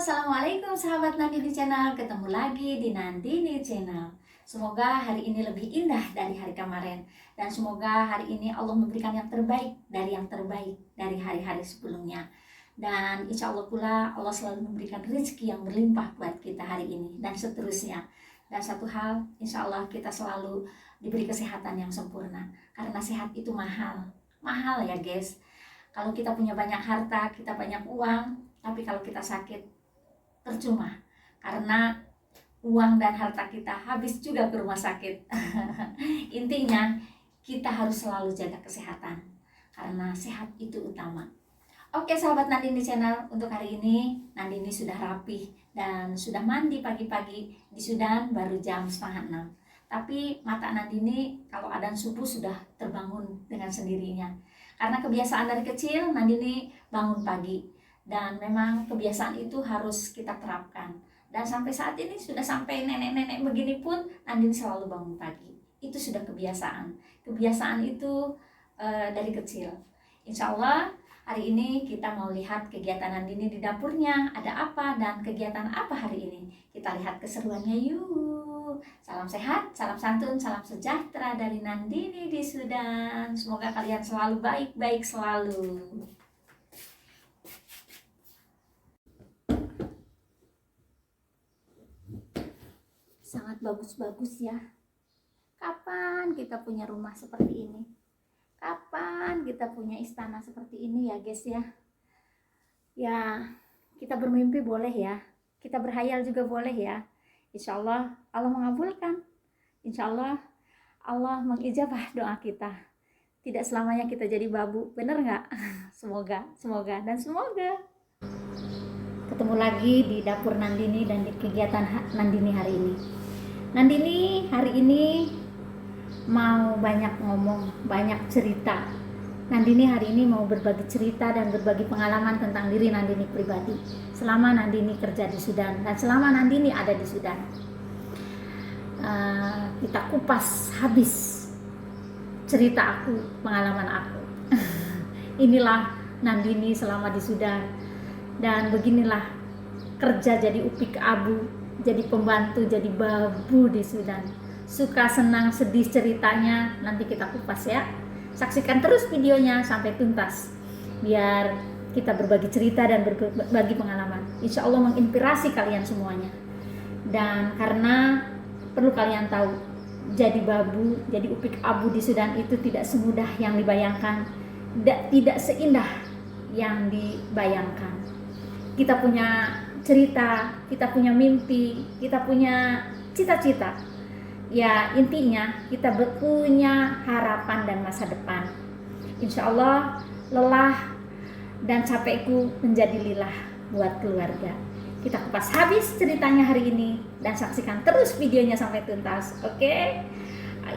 Assalamualaikum sahabat Nandini Channel. Ketemu lagi di Nandini Channel. Semoga hari ini lebih indah dari hari kemarin. Dan semoga hari ini Allah memberikan yang terbaik dari hari-hari sebelumnya. Dan insya Allah pula Allah selalu memberikan rezeki yang berlimpah buat kita hari ini dan seterusnya. Dan satu hal, insya Allah kita selalu diberi kesehatan yang sempurna. Karena sehat itu mahal. Mahal ya guys. Kalau kita punya banyak harta, kita banyak uang, tapi kalau kita sakit, percuma, karena uang dan harta kita habis juga ke rumah sakit. Intinya kita harus selalu jaga kesehatan, karena sehat itu utama. Oke sahabat Nandini Channel, untuk hari ini Nandini sudah rapih dan sudah mandi pagi-pagi di Sudan baru jam 5:30. Tapi mata Nandini kalau adzan subuh sudah terbangun dengan sendirinya. Karena kebiasaan dari kecil Nandini bangun pagi. Dan memang kebiasaan itu harus kita terapkan. Dan sampai saat ini sudah sampai nenek-nenek begini pun Nandini selalu bangun pagi. Itu sudah kebiasaan. Kebiasaan itu dari kecil. Insya Allah hari ini kita mau lihat kegiatan Nandini di dapurnya. Ada apa dan kegiatan apa hari ini. Kita lihat keseruannya yuk. Salam sehat, salam santun, salam sejahtera dari Nandini di Sudan. Semoga kalian selalu baik-baik selalu. Sangat bagus-bagus ya. Kapan kita punya rumah seperti ini? Kapan kita punya istana seperti ini ya guys ya? Ya, kita bermimpi boleh ya. Kita berhayal juga boleh ya. Insya Allah Allah mengabulkan. Insya Allah Allah mengijabah doa kita. Tidak selamanya kita jadi babu, bener nggak? Semoga dan semoga. Ketemu lagi di dapur Nandini dan di kegiatan Nandini hari ini. Nandini hari ini mau banyak ngomong, banyak cerita. Nandini hari ini mau berbagi cerita dan berbagi pengalaman tentang diri Nandini pribadi selama Nandini kerja di Sudan dan selama Nandini ada di Sudan. Kita kupas habis cerita aku, pengalaman aku. Inilah Nandini selama di Sudan. Dan beginilah kerja jadi upik abu, jadi pembantu, jadi babu di Sudan. Suka senang sedih ceritanya nanti kita kupas ya. Saksikan terus videonya sampai tuntas biar kita berbagi cerita dan berbagi pengalaman. Insya Allah menginspirasi kalian semuanya. Dan karena perlu kalian tahu, jadi babu, jadi upik abu di Sudan itu tidak semudah yang dibayangkan, tidak seindah yang dibayangkan. Kita punya cerita, kita punya mimpi, kita punya cita-cita. Ya intinya kita punya harapan dan masa depan. Insya Allah lelah dan capekku menjadi lilah buat keluarga. Kita kupas habis ceritanya hari ini dan saksikan terus videonya sampai tuntas. Oke?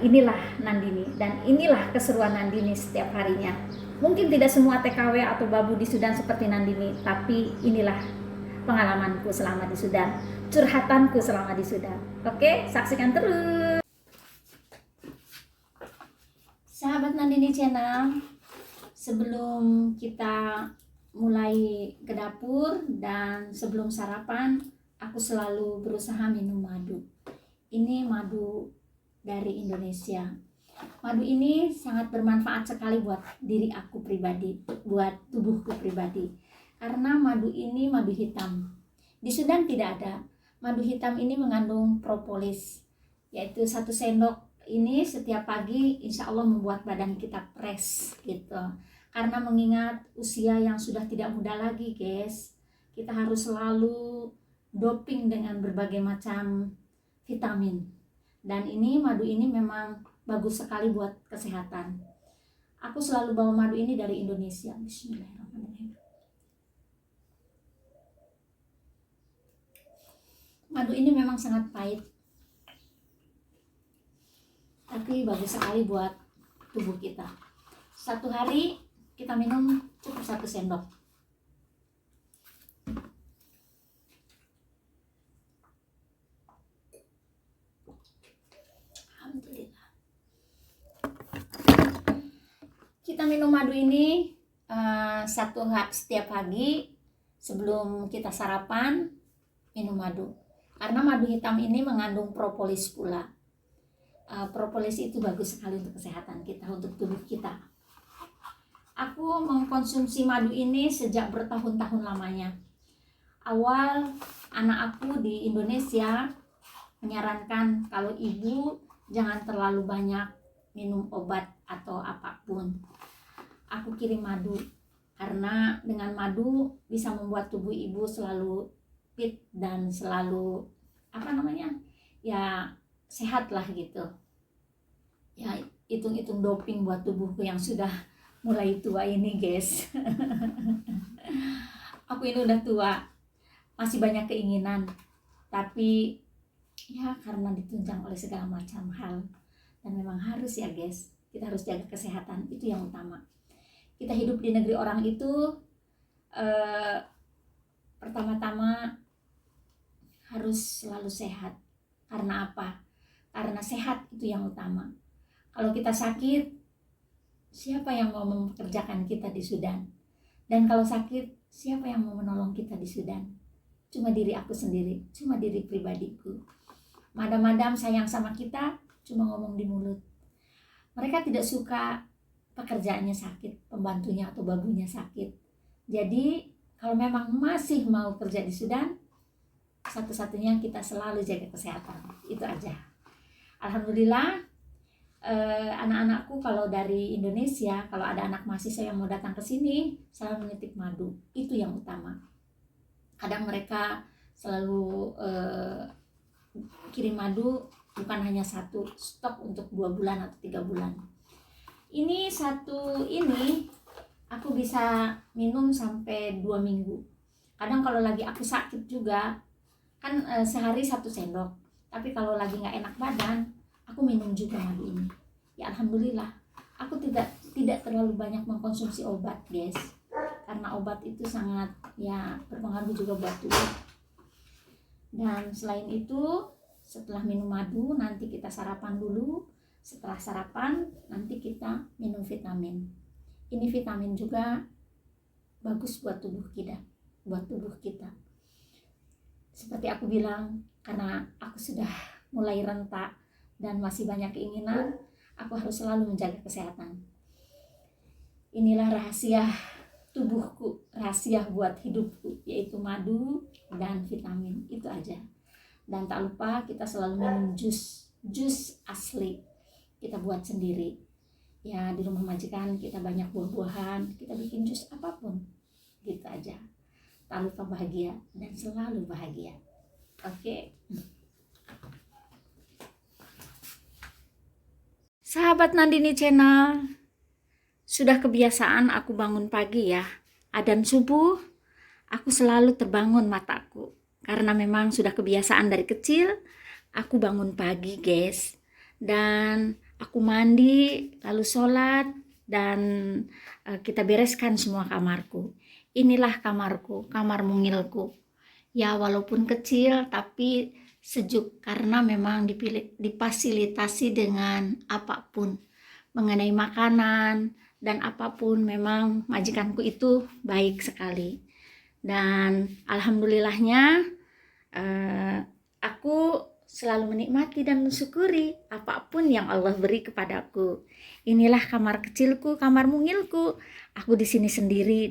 Inilah Nandini dan inilah keseruan Nandini setiap harinya. Mungkin tidak semua TKW atau babu di Sudan seperti Nandini, tapi inilah pengalamanku selama di Sudan, curhatanku selama di Sudan. Oke, saksikan terus. Sahabat Nandini Channel, sebelum kita mulai ke dapur dan sebelum sarapan, aku selalu berusaha minum madu. Ini madu dari Indonesia. Madu ini sangat bermanfaat sekali buat diri aku pribadi, buat tubuhku pribadi. Karena madu ini madu hitam. Di Sudan tidak ada. Madu hitam ini mengandung propolis, yaitu 1 sendok ini setiap pagi insya Allah membuat badan kita fresh gitu. Karena mengingat usia yang sudah tidak muda lagi guys, kita harus selalu doping dengan berbagai macam vitamin. Dan ini madu ini memang bagus sekali buat kesehatan. Aku selalu bawa madu ini dari Indonesia. Bismillahirrahmanirrahim. Madu ini memang sangat pahit, tapi bagus sekali buat tubuh kita. 1 hari kita minum cukup 1 sendok. Alhamdulillah. Kita minum madu ini setiap pagi sebelum kita sarapan minum madu. Karena madu hitam ini mengandung propolis pula. Propolis itu bagus sekali untuk kesehatan kita, untuk tubuh kita. Aku mengkonsumsi madu ini sejak bertahun-tahun lamanya. Awal anak aku di Indonesia menyarankan kalau ibu jangan terlalu banyak minum obat atau apapun. Aku kirim madu karena dengan madu bisa membuat tubuh ibu selalu fit dan selalu ya sehat lah gitu. Ya hitung-hitung doping buat tubuhku yang sudah mulai tua ini, guys. Aku ini udah tua, masih banyak keinginan, tapi ya karena ditunjang oleh segala macam hal, dan memang harus ya guys, kita harus jaga kesehatan, itu yang utama. Kita hidup di negeri orang itu pertama-tama harus selalu sehat. Karena apa? Karena sehat itu yang utama. Kalau kita sakit, siapa yang mau mempekerjakan kita di Sudan? Dan kalau sakit, siapa yang mau menolong kita di Sudan? Cuma diri aku sendiri, cuma diri pribadiku. Madam-madam sayang sama kita, cuma ngomong di mulut. Mereka tidak suka pekerjaannya sakit, pembantunya atau babunya sakit. Jadi kalau memang masih mau kerja di Sudan, satu-satunya kita selalu jaga kesehatan, itu aja. Alhamdulillah, anak-anakku kalau dari Indonesia, kalau ada anak mahasiswa yang mau datang ke sini, selalu menitip madu, itu yang utama. Kadang mereka selalu kirim madu, bukan hanya satu, stok untuk 2 bulan atau 3 bulan. Ini aku bisa minum sampai 2 minggu. Kadang kalau lagi aku sakit juga, kan sehari 1 sendok. Tapi kalau lagi nggak enak badan, aku minum juga madu ini. Ya alhamdulillah, aku tidak terlalu banyak mengkonsumsi obat, guys. Karena obat itu sangat ya berpengaruh juga buat tubuh. Dan selain itu, setelah minum madu, nanti kita sarapan dulu. Setelah sarapan, nanti kita minum vitamin. Ini vitamin juga bagus buat tubuh kita, Seperti aku bilang, karena aku sudah mulai renta dan masih banyak keinginan, aku harus selalu menjaga kesehatan. Inilah rahasia tubuhku, rahasia buat hidupku, yaitu madu dan vitamin, itu aja. Dan tak lupa kita selalu minum jus asli, kita buat sendiri. Ya di rumah majikan kita banyak buah-buahan, kita bikin jus apapun, gitu aja. Tak lupa bahagia dan selalu bahagia. Oke. Sahabat Nandini Channel, sudah kebiasaan aku bangun pagi ya. Adzan subuh, aku selalu terbangun mataku. Karena memang sudah kebiasaan dari kecil, aku bangun pagi, guys. Dan aku mandi, lalu sholat, dan kita bereskan semua kamarku. Inilah kamarku, kamar mungilku. Ya walaupun kecil tapi sejuk karena memang difasilitasi dengan apapun. Mengenai makanan dan apapun, memang majikanku itu baik sekali. Dan alhamdulillahnya aku selalu menikmati dan mensyukuri apapun yang Allah beri kepadaku. Inilah kamar kecilku, kamar mungilku. Aku di sini sendiri.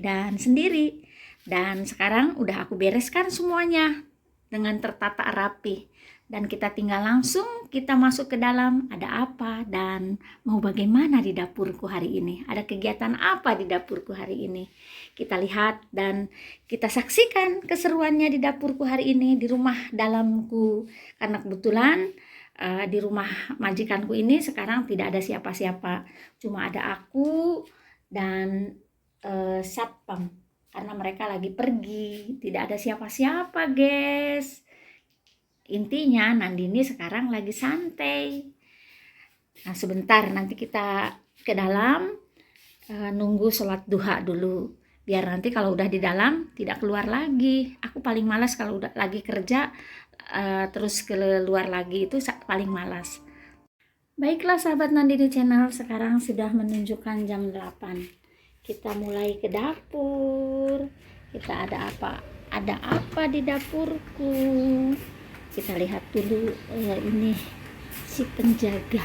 Dan sekarang udah aku bereskan semuanya dengan tertata rapi. Dan kita tinggal langsung kita masuk ke dalam, ada apa dan mau bagaimana di dapurku hari ini. Ada kegiatan apa di dapurku hari ini. Kita lihat dan kita saksikan keseruannya di dapurku hari ini, di rumah dalamku. Karena kebetulan di rumah majikanku ini sekarang tidak ada siapa-siapa. Cuma ada aku dan satpam. Karena mereka lagi pergi, tidak ada siapa-siapa, guys. Intinya Nandini sekarang lagi santai. Nah sebentar nanti kita ke dalam nunggu sholat duha dulu. Biar nanti kalau udah di dalam tidak keluar lagi. Aku paling malas kalau udah lagi kerja terus keluar lagi, itu paling malas. Baiklah sahabat Nandini Channel, sekarang sudah menunjukkan jam 8. Kita mulai ke dapur. Kita ada apa? ada apa di dapurku. Kita lihat dulu. Ini si penjaga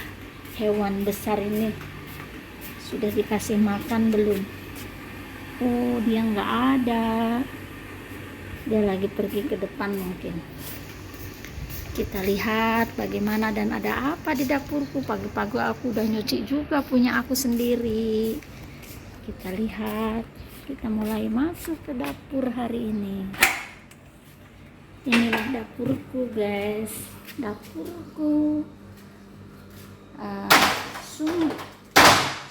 hewan besar ini sudah dikasih makan belum? Oh, dia nggak ada, dia lagi pergi ke depan mungkin. Kita lihat bagaimana dan ada apa di dapurku. Pagi-pagi aku udah nyuci juga punya aku sendiri. Kita lihat, kita mulai masuk ke dapur hari ini. Inilah dapurku guys, dapurku.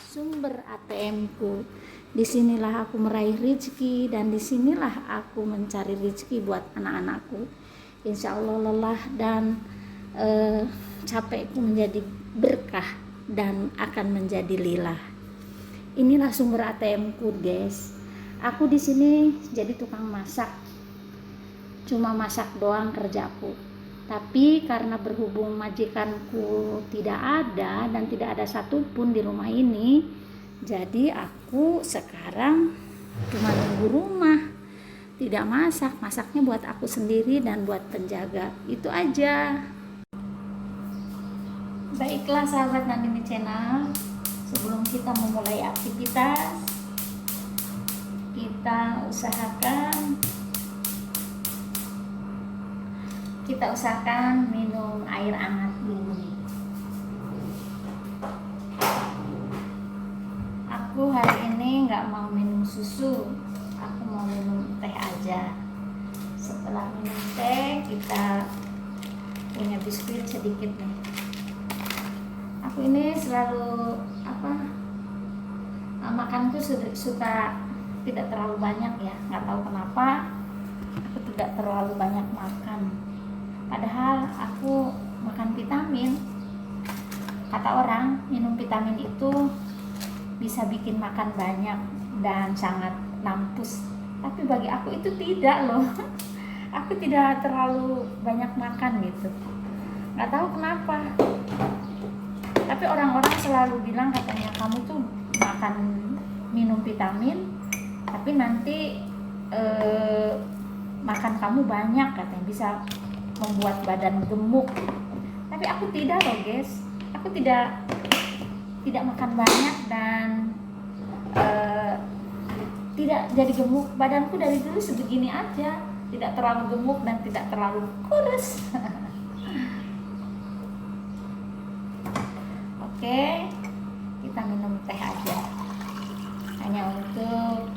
Sumber ATM-ku. Disinilah aku meraih rezeki dan disinilah aku mencari rezeki buat anak-anakku. Insya Allah lelah dan capekku menjadi berkah dan akan menjadi lilah. Inilah sumber ATM-ku guys. Aku di sini jadi tukang masak, cuma masak doang kerjaku. Tapi karena berhubung majikanku tidak ada dan tidak ada satupun di rumah ini, jadi aku sekarang cuma nunggu rumah. Tidak masak, masaknya buat aku sendiri dan buat penjaga. Itu aja. Baiklah sahabat Nandini Channel, sebelum kita memulai aktivitas, kita usahakan minum air hangat dulu. Aku hari ini nggak mau minum susu, aku mau minum teh aja. Setelah minum teh, kita punya biskuit sedikit nih. Aku ini selalu makanku suka tidak terlalu banyak ya, nggak tahu kenapa aku tidak terlalu banyak makan. Padahal aku makan vitamin. Kata orang minum vitamin itu bisa bikin makan banyak dan sangat mampus. Tapi bagi aku itu tidak loh. Aku tidak terlalu banyak makan gitu. Nggak tahu kenapa. Tapi orang-orang selalu bilang katanya kamu tuh minum vitamin, tapi nanti makan kamu banyak katanya bisa membuat badan gemuk. Tapi aku tidak loh guys. Aku tidak makan banyak dan tidak jadi gemuk. Badanku dari dulu sebegini aja, tidak terlalu gemuk dan tidak terlalu kurus. Oke, kita minum teh aja, hanya untuk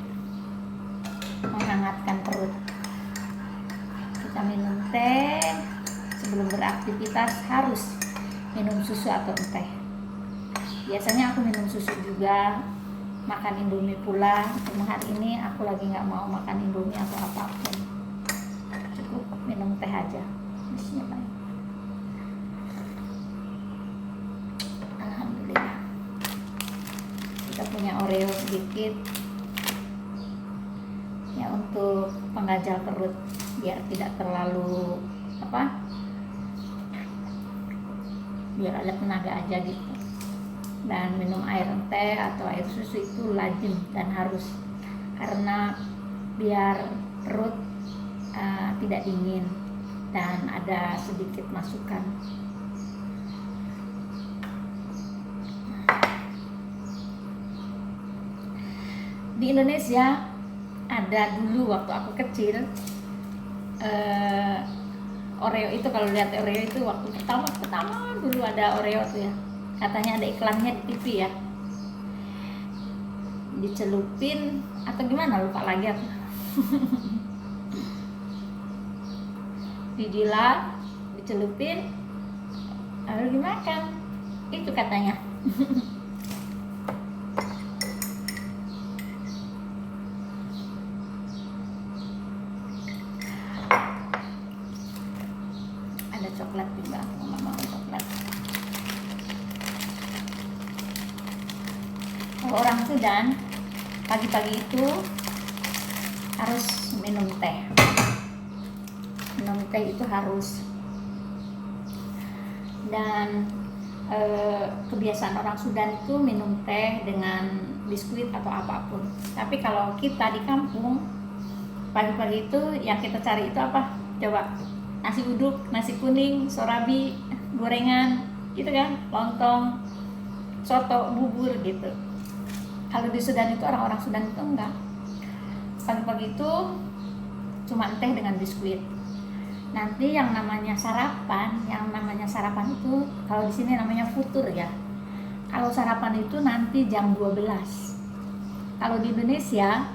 menghangatkan perut. Kita minum teh sebelum beraktivitas, harus minum susu atau teh. Biasanya aku minum susu juga, makan indomie pula. Cuma hari ini aku lagi nggak mau makan indomie atau apapun, cukup minum teh aja. Bismillah. Alhamdulillah. Kita punya Oreo sedikit ya untuk penggajal perut biar tidak terlalu biar ada tenaga aja gitu. Dan minum air teh atau air susu itu lazim dan harus, karena biar perut tidak dingin dan ada sedikit masukan. Di Indonesia ada dulu waktu aku kecil, Oreo itu, kalau lihat Oreo itu waktu pertama dulu ada Oreo tuh ya, katanya ada iklannya di TV ya, dicelupin atau gimana lupa lagi aku. Dijilat, dicelupin, lalu dimakan, itu katanya. Ada coklat juga, aku nggak mau coklat. Kalau orang Sudan pagi-pagi itu harus minum teh. Minum teh itu harus. Dan kebiasaan orang Sudan itu minum teh dengan biskuit atau apapun. Tapi kalau kita di kampung Pagi-pagi itu yang kita cari itu apa? Coba, nasi uduk, nasi kuning, sorabi, gorengan, gitu kan, lontong, soto, bubur gitu. Kalau di Sudan itu, orang-orang Sudan itu enggak. Pagi-pagi itu cuma teh dengan biskuit. Nanti yang namanya sarapan itu kalau di sini namanya futur ya. Kalau sarapan itu nanti jam 12. Kalau di Indonesia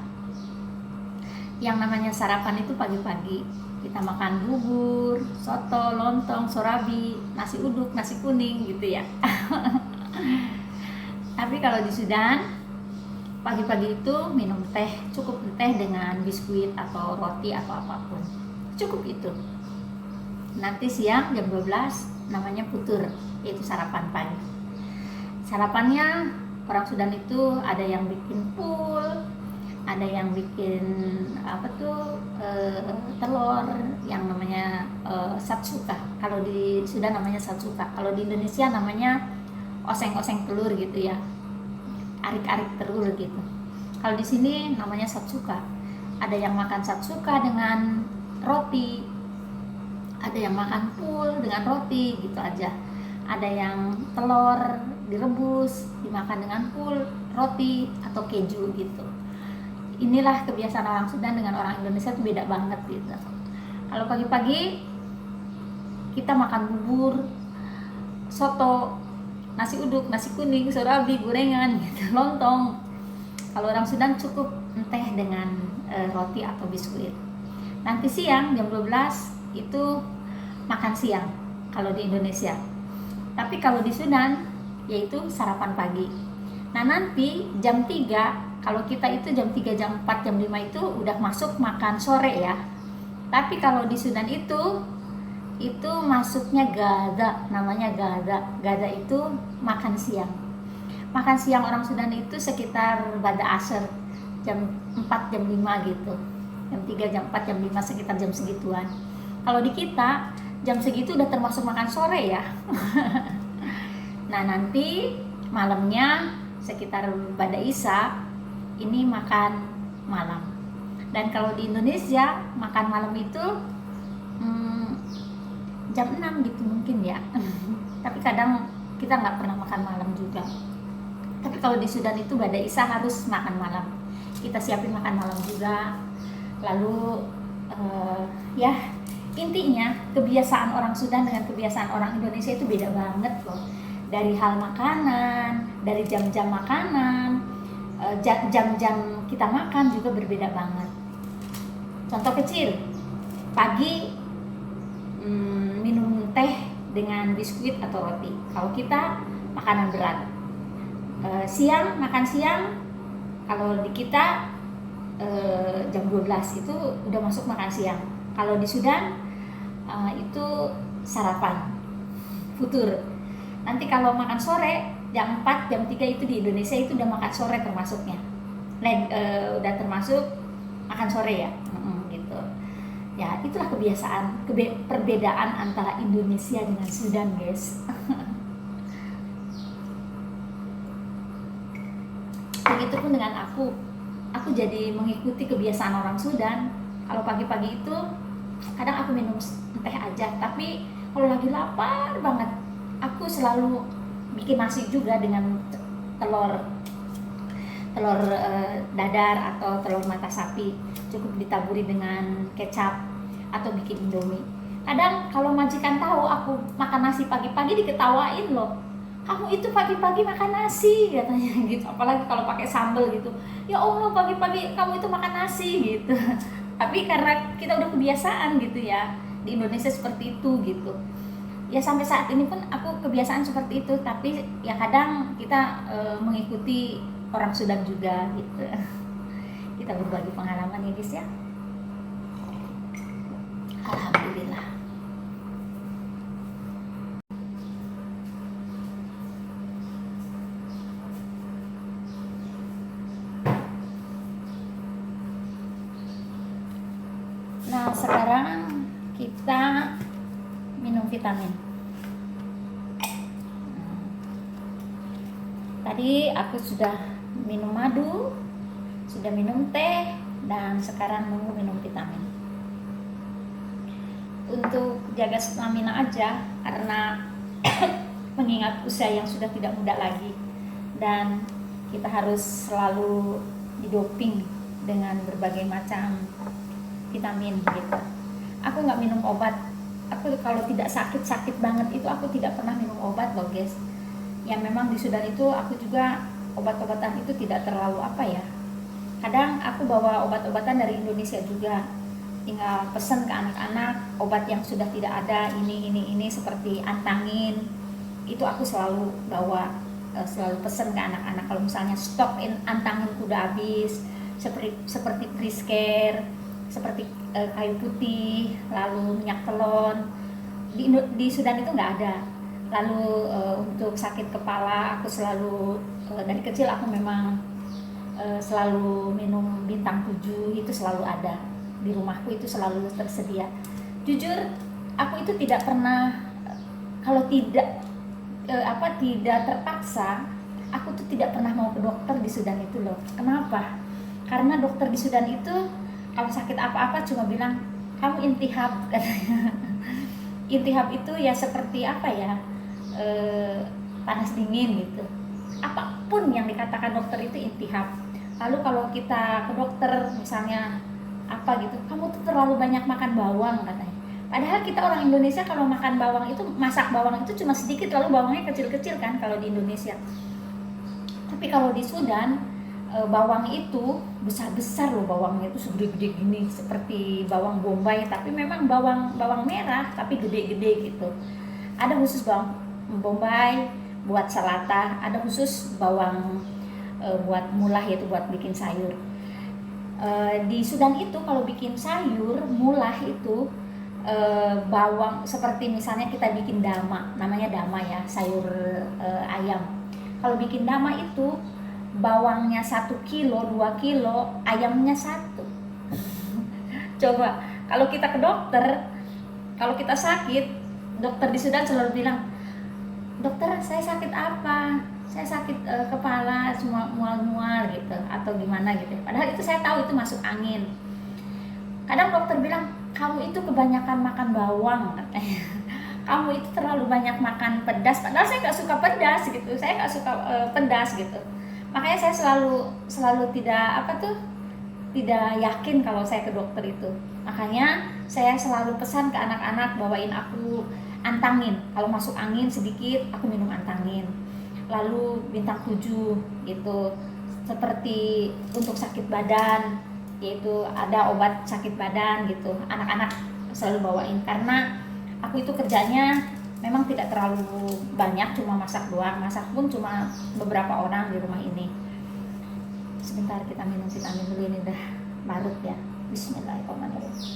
yang namanya sarapan itu pagi-pagi. Kita makan bubur, soto, lontong, sorabi, nasi uduk, nasi kuning gitu ya. Tapi kalau di Sudan pagi-pagi itu minum teh, cukup teh dengan biskuit atau roti atau apapun. Cukup itu. Nanti siang jam 12 namanya futur, yaitu sarapan pagi. Sarapannya orang Sudan itu ada yang bikin pul, ada yang bikin telur yang namanya satsuka. Kalau di Sudan namanya satsuka. Kalau di Indonesia namanya oseng-oseng telur gitu ya. Arik-arik telur gitu. Kalau di sini namanya satsuka. Ada yang makan satsuka dengan roti, ada yang makan pul dengan roti gitu aja. Ada yang telur direbus dimakan dengan pul, roti atau keju gitu. Inilah kebiasaan orang Sudan dengan orang Indonesia itu beda banget gitu. Kalau pagi-pagi kita makan bubur, soto, nasi uduk, nasi kuning, sorabi, gorengan, gitu, lontong. Kalau orang Sudan cukup teh dengan roti atau biskuit. Nanti siang jam 12 itu makan siang kalau di Indonesia. Tapi kalau di Sudan yaitu sarapan pagi. Nah nanti jam 3, kalau kita itu jam 3, jam 4, jam 5 itu udah masuk makan sore ya. Tapi kalau di Sudan itu masuknya gada, namanya gada. Gada itu makan siang. Makan siang orang Sudan itu sekitar bada asar, jam 4, jam 5 gitu. Jam 3, jam 4, jam 5 sekitar jam segituan. Kalau di kita jam segitu udah termasuk makan sore ya. Nah nanti malamnya sekitar bada isya ini makan malam. Dan kalau di Indonesia makan malam itu jam 6 gitu mungkin ya. Tapi kadang kita nggak pernah makan malam juga. Tapi kalau di Sudan itu bada isya harus makan malam. Kita siapin makan malam juga. Lalu ya intinya kebiasaan orang Sudan dengan kebiasaan orang Indonesia itu beda banget loh. Dari hal makanan, dari jam-jam makanan, jam-jam kita makan juga berbeda banget. Contoh kecil, pagi minum teh dengan biskuit atau roti. Kalau kita makanan berat. Siang makan siang, kalau di kita jam 12 itu udah masuk makan siang. Kalau di Sudan itu sarapan, futur. Nanti kalau makan sore jam 4, jam 3 itu di Indonesia itu udah makan sore termasuknya. Udah termasuk makan sore ya, gitu. Ya itulah kebiasaan, perbedaan antara Indonesia dengan Sudan, guys. Begitupun dengan aku jadi mengikuti kebiasaan orang Sudan. Kalau pagi-pagi itu kadang aku minum teh aja, tapi kalau lagi lapar banget aku selalu bikin nasi juga dengan telur dadar atau telur mata sapi, cukup ditaburi dengan kecap atau bikin indomie. Kadang kalau majikan tahu aku makan nasi pagi-pagi diketawain loh, kamu itu pagi-pagi makan nasi katanya gitu, apalagi kalau pakai sambal gitu. Ya Allah, pagi-pagi kamu itu makan nasi gitu. Tapi karena kita udah kebiasaan gitu ya, di Indonesia seperti itu gitu. Ya sampai saat ini pun aku kebiasaan seperti itu, tapi ya kadang kita mengikuti orang Sudan juga gitu. Kita berbagi pengalaman ya guys ya. Alhamdulillah. Nah sekarang kita minum vitamin. Tadi aku sudah minum madu, sudah minum teh, dan sekarang nunggu minum vitamin. Untuk jaga stamina aja, karena mengingat usia yang sudah tidak muda lagi dan kita harus selalu didoping dengan berbagai macam vitamin gitu. Aku nggak minum obat. Aku kalau tidak sakit banget itu aku tidak pernah minum obat loh guys. Ya memang di Sudan itu aku juga obat-obatan itu tidak terlalu apa ya. Kadang aku bawa obat-obatan dari Indonesia juga, tinggal pesen ke anak-anak obat yang sudah tidak ada, ini seperti antangin, itu aku selalu bawa, selalu pesen ke anak-anak kalau misalnya stok antangin udah habis, seperti Prisker, seperti kayu putih, lalu minyak telon. Di Sudan itu nggak ada. Lalu untuk sakit kepala aku selalu, dari kecil aku memang selalu minum bintang 7, itu selalu ada di rumahku, itu selalu tersedia. Jujur aku itu tidak pernah, kalau tidak tidak terpaksa, aku tuh tidak pernah mau ke dokter di Sudan itu loh. Kenapa? Karena dokter di Sudan itu kalau sakit apa-apa cuma bilang kamu intihab katanya. Intihab itu ya seperti apa ya, panas dingin gitu. Apapun yang dikatakan dokter itu intihab. Lalu kalau kita ke dokter misalnya apa gitu, kamu tuh terlalu banyak makan bawang katanya. Padahal kita orang Indonesia kalau makan bawang itu, masak bawang itu cuma sedikit, lalu bawangnya kecil-kecil kan kalau di Indonesia. Tapi kalau di Sudan bawang itu besar-besar loh, bawangnya itu segede-gede gini seperti bawang bombay, tapi memang bawang merah tapi gede-gede gitu. Ada khusus bawang bombay buat salata, ada khusus bawang buat mulah, yaitu buat bikin sayur. Di Sudan itu kalau bikin sayur mulah itu bawang, seperti misalnya kita bikin dama, namanya dama ya, sayur ayam. Kalau bikin dama itu bawangnya 1 kilo, 2 kilo, ayamnya 1. Coba kalau kita ke dokter, kalau kita sakit, dokter di Sudan selalu bilang, dokter saya sakit apa? Saya sakit kepala, cuma mual-mual gitu, atau gimana gitu. Padahal itu saya tahu itu masuk angin. Kadang dokter bilang, kamu itu kebanyakan makan bawang katanya. Kamu itu terlalu banyak makan pedas. Padahal saya nggak suka pedas gitu. Saya nggak suka pedas gitu. Makanya saya selalu tidak yakin kalau saya ke dokter itu. Makanya saya selalu pesan ke anak-anak, bawain aku antangin. Kalau masuk angin sedikit, aku minum antangin. Lalu bintang 7 gitu, seperti untuk sakit badan, yaitu ada obat sakit badan gitu, anak-anak selalu bawain. Karena aku itu kerjanya memang tidak terlalu banyak, cuma masak doang, masak pun cuma beberapa orang di rumah ini. Sebentar kita minum vitamin dulu, ini udah larut ya. Bismillahirrahmanirrahim.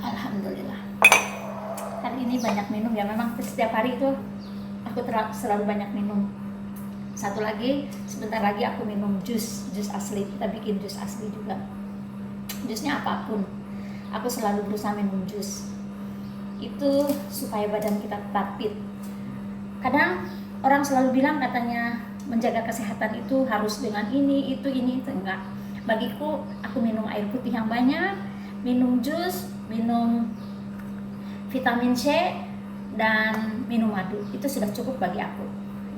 Alhamdulillah. Hari ini banyak minum ya, memang setiap hari itu aku selalu banyak minum. Satu lagi, sebentar lagi aku minum jus asli. Kita bikin jus asli juga. Jusnya apapun, aku selalu berusaha minum jus. Itu supaya badan kita tetap fit. Kadang orang selalu bilang katanya menjaga kesehatan itu harus dengan ini, itu enggak. Bagiku, aku minum air putih yang banyak, minum jus, minum vitamin C, dan minum madu. Itu sudah cukup bagi aku.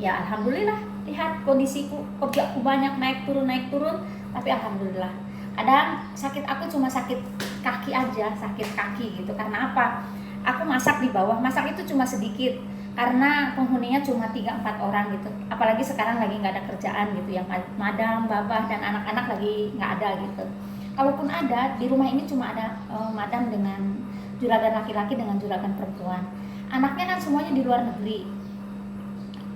Ya alhamdulillah, lihat kondisiku, kerjaku banyak naik turun, tapi alhamdulillah. Kadang sakit aku cuma sakit kaki aja, sakit kaki gitu. Karena apa? Aku masak di bawah, masak itu cuma sedikit karena penghuninya cuma 3-4 orang gitu. Apalagi sekarang lagi nggak ada kerjaan gitu, yang madam, babah, dan anak-anak lagi nggak ada gitu. Kalaupun ada, di rumah ini cuma ada madam dengan juragan laki-laki dengan juragan perempuan. Anaknya kan semuanya di luar negeri.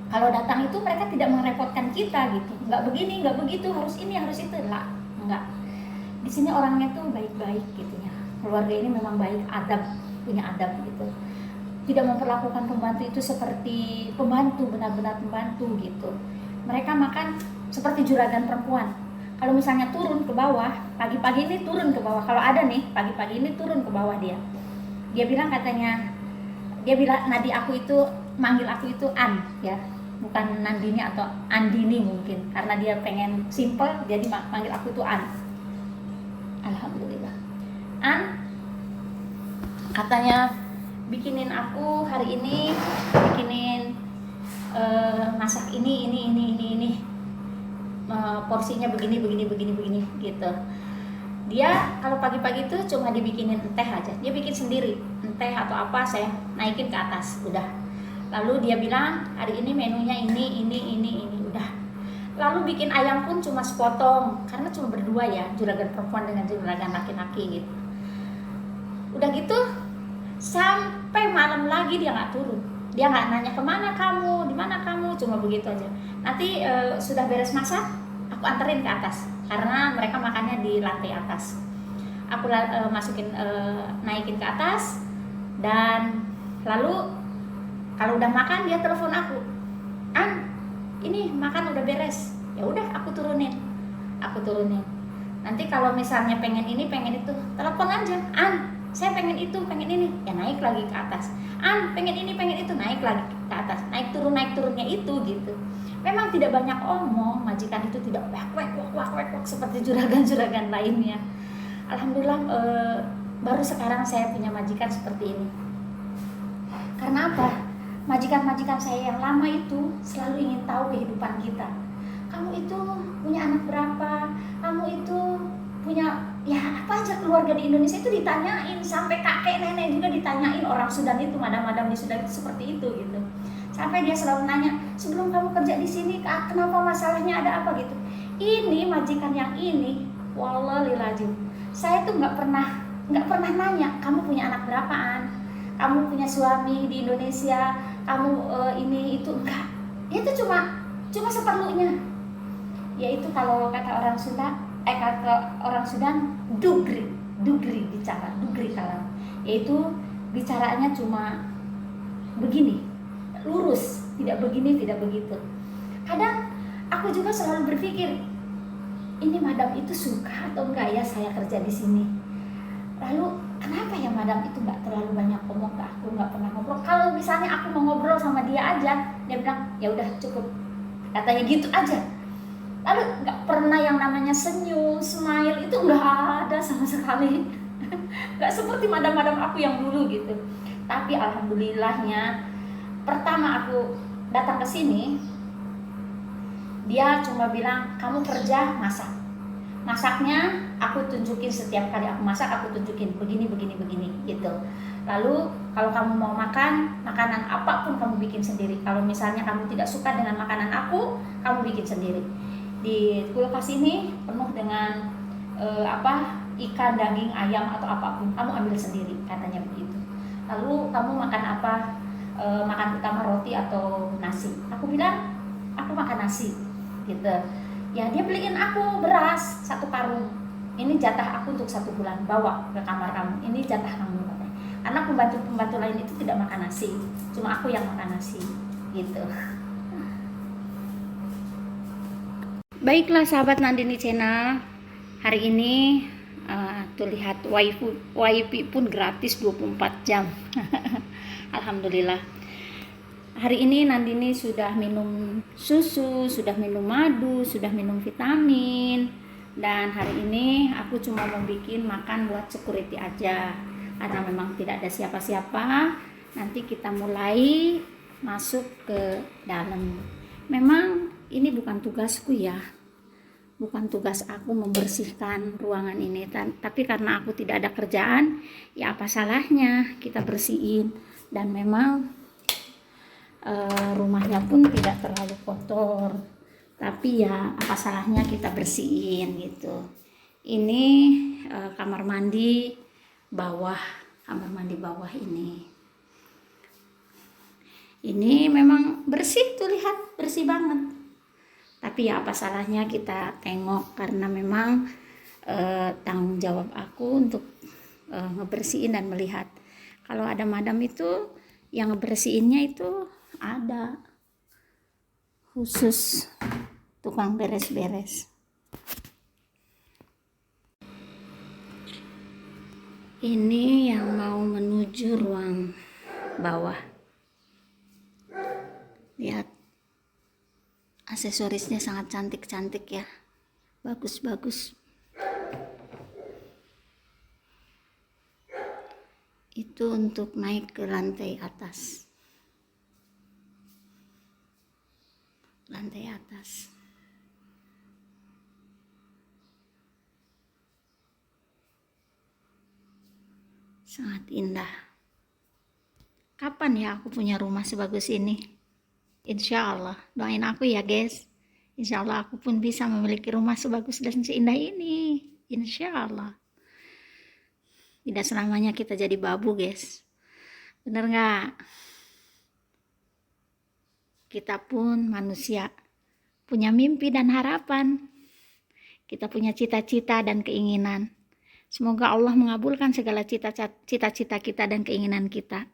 Kalau datang itu mereka tidak merepotkan kita gitu. Nggak begini, nggak begitu, harus ini, harus itu. Lah, nggak. Di sini orangnya tuh baik-baik gitu ya. Keluarga ini memang baik, punya adab gitu. Tidak memperlakukan pembantu itu seperti pembantu, benar-benar pembantu gitu. Mereka makan seperti juragan perempuan. Kalau misalnya turun ke bawah, pagi-pagi ini turun ke bawah. Kalau ada nih, pagi-pagi ini turun ke bawah dia. Dia bilang katanya, nadi aku itu, manggil aku itu An ya. bukan Nandini atau Andini mungkin, karena dia pengen simple jadi panggil aku tuh An. Alhamdulillah. An katanya bikinin aku hari ini, bikinin masak ini porsinya begini gitu. Dia kalau pagi-pagi tuh cuma dibikinin teh aja, dia bikin sendiri teh atau apa, saya naikin ke atas udah. Lalu dia bilang hari ini menunya ini udah. Lalu bikin ayam pun cuma sepotong karena cuma berdua ya, juragan perempuan dengan juragan laki-laki gitu. Udah gitu sampai malam lagi dia nggak turun, dia nggak nanya kemana kamu, di mana kamu, cuma begitu aja. Nanti sudah beres masak aku anterin ke atas karena mereka makannya di lantai atas. Aku masukin naikin ke atas, dan lalu kalau udah makan dia telepon aku, An ini makan udah beres. Ya udah aku turunin. Nanti kalau misalnya pengen ini pengen itu, telepon aja, An saya pengen itu pengen ini, ya naik lagi ke atas. An pengen ini pengen itu, naik lagi ke atas, naik turunnya itu gitu. Memang tidak banyak omong, majikan itu tidak wak seperti juragan lainnya. Alhamdulillah baru sekarang saya punya majikan seperti ini. Karena apa? Majikan saya yang lama itu selalu ingin tahu kehidupan kita. Kamu itu punya anak berapa? Kamu itu punya ya apa aja keluarga di Indonesia itu ditanyain, sampai kakek nenek juga ditanyain. Orang Sudan itu, madam-madam di Sudan itu seperti itu gitu. Sampai dia selalu nanya, sebelum kamu kerja di sini kenapa, masalahnya ada apa gitu. Ini majikan yang ini, wallahilazim, saya tuh nggak pernah nanya kamu punya anak berapaan, kamu punya suami di Indonesia, kamu ini itu, enggak. Itu cuma seperlunya. Yaitu kalau kata orang Sunda, kata orang Sudan, dugri bicara, dugri kalam, yaitu bicaranya cuma begini, lurus, tidak begini tidak begitu. Kadang aku juga selalu berpikir, ini madam itu suka atau enggak ya saya kerja di sini. Lalu kenapa ya madam itu nggak terlalu banyak ngomong ke aku, nggak pernah ngobrol. Kalau misalnya aku mau ngobrol sama dia aja, dia bilang ya udah cukup, katanya gitu aja. Lalu nggak pernah yang namanya senyum, smile, itu nggak ada sama sekali. Nggak seperti madam-madam aku yang dulu gitu. Tapi alhamdulillahnya, pertama aku datang ke sini, dia cuma bilang kamu kerja masak. Masaknya aku tunjukin, setiap kali aku masak aku tunjukin begini gitu. Lalu kalau kamu mau makan makanan apapun kamu bikin sendiri. Kalau misalnya kamu tidak suka dengan makanan aku, kamu bikin sendiri. Di kulkas ini penuh dengan ikan, daging, ayam atau apapun, kamu ambil sendiri, katanya begitu. Lalu kamu makan apa? Makan utama roti atau nasi? Aku bilang aku makan nasi gitu. Ya dia beliin aku beras 1 karung, ini jatah aku untuk 1 bulan, bawa ke kamar kamu, ini jatah kamu katanya. Karena pembantu lain itu tidak makan nasi, cuma aku yang makan nasi gitu. Baiklah sahabat Nandini Channel, hari ini tuh lihat wifi pun gratis 24 jam. Alhamdulillah. Hari ini Nandini sudah minum susu, sudah minum madu, sudah minum vitamin. Dan hari ini aku cuma mau bikin makan buat security aja, karena memang tidak ada siapa-siapa. Nanti kita mulai masuk ke dalam. Memang ini bukan tugasku ya, bukan tugas aku membersihkan ruangan ini, tapi karena aku tidak ada kerjaan, ya apa salahnya kita bersihin. Dan memang rumahnya pun tidak terlalu kotor, tapi ya apa salahnya kita bersihin gitu. Ini kamar mandi bawah ini memang bersih tuh, lihat bersih banget. Tapi ya apa salahnya kita tengok, karena memang tanggung jawab aku untuk ngebersihin dan melihat. Kalau ada madam itu yang ngebersihinnya itu ada khusus tukang beres-beres. Ini yang mau menuju ruang bawah, lihat aksesorisnya sangat cantik-cantik ya, bagus-bagus. Itu untuk naik ke lantai atas. Sangat indah. Kapan ya aku punya rumah sebagus ini? Insya Allah, doain aku ya guys. Insya Allah aku pun bisa memiliki rumah sebagus dan seindah ini. Insya Allah. Tidak selamanya kita jadi babu guys. Bener gak? Kita pun manusia, punya mimpi dan harapan. Kita punya cita-cita dan keinginan. Semoga Allah mengabulkan segala cita-cita kita dan keinginan kita.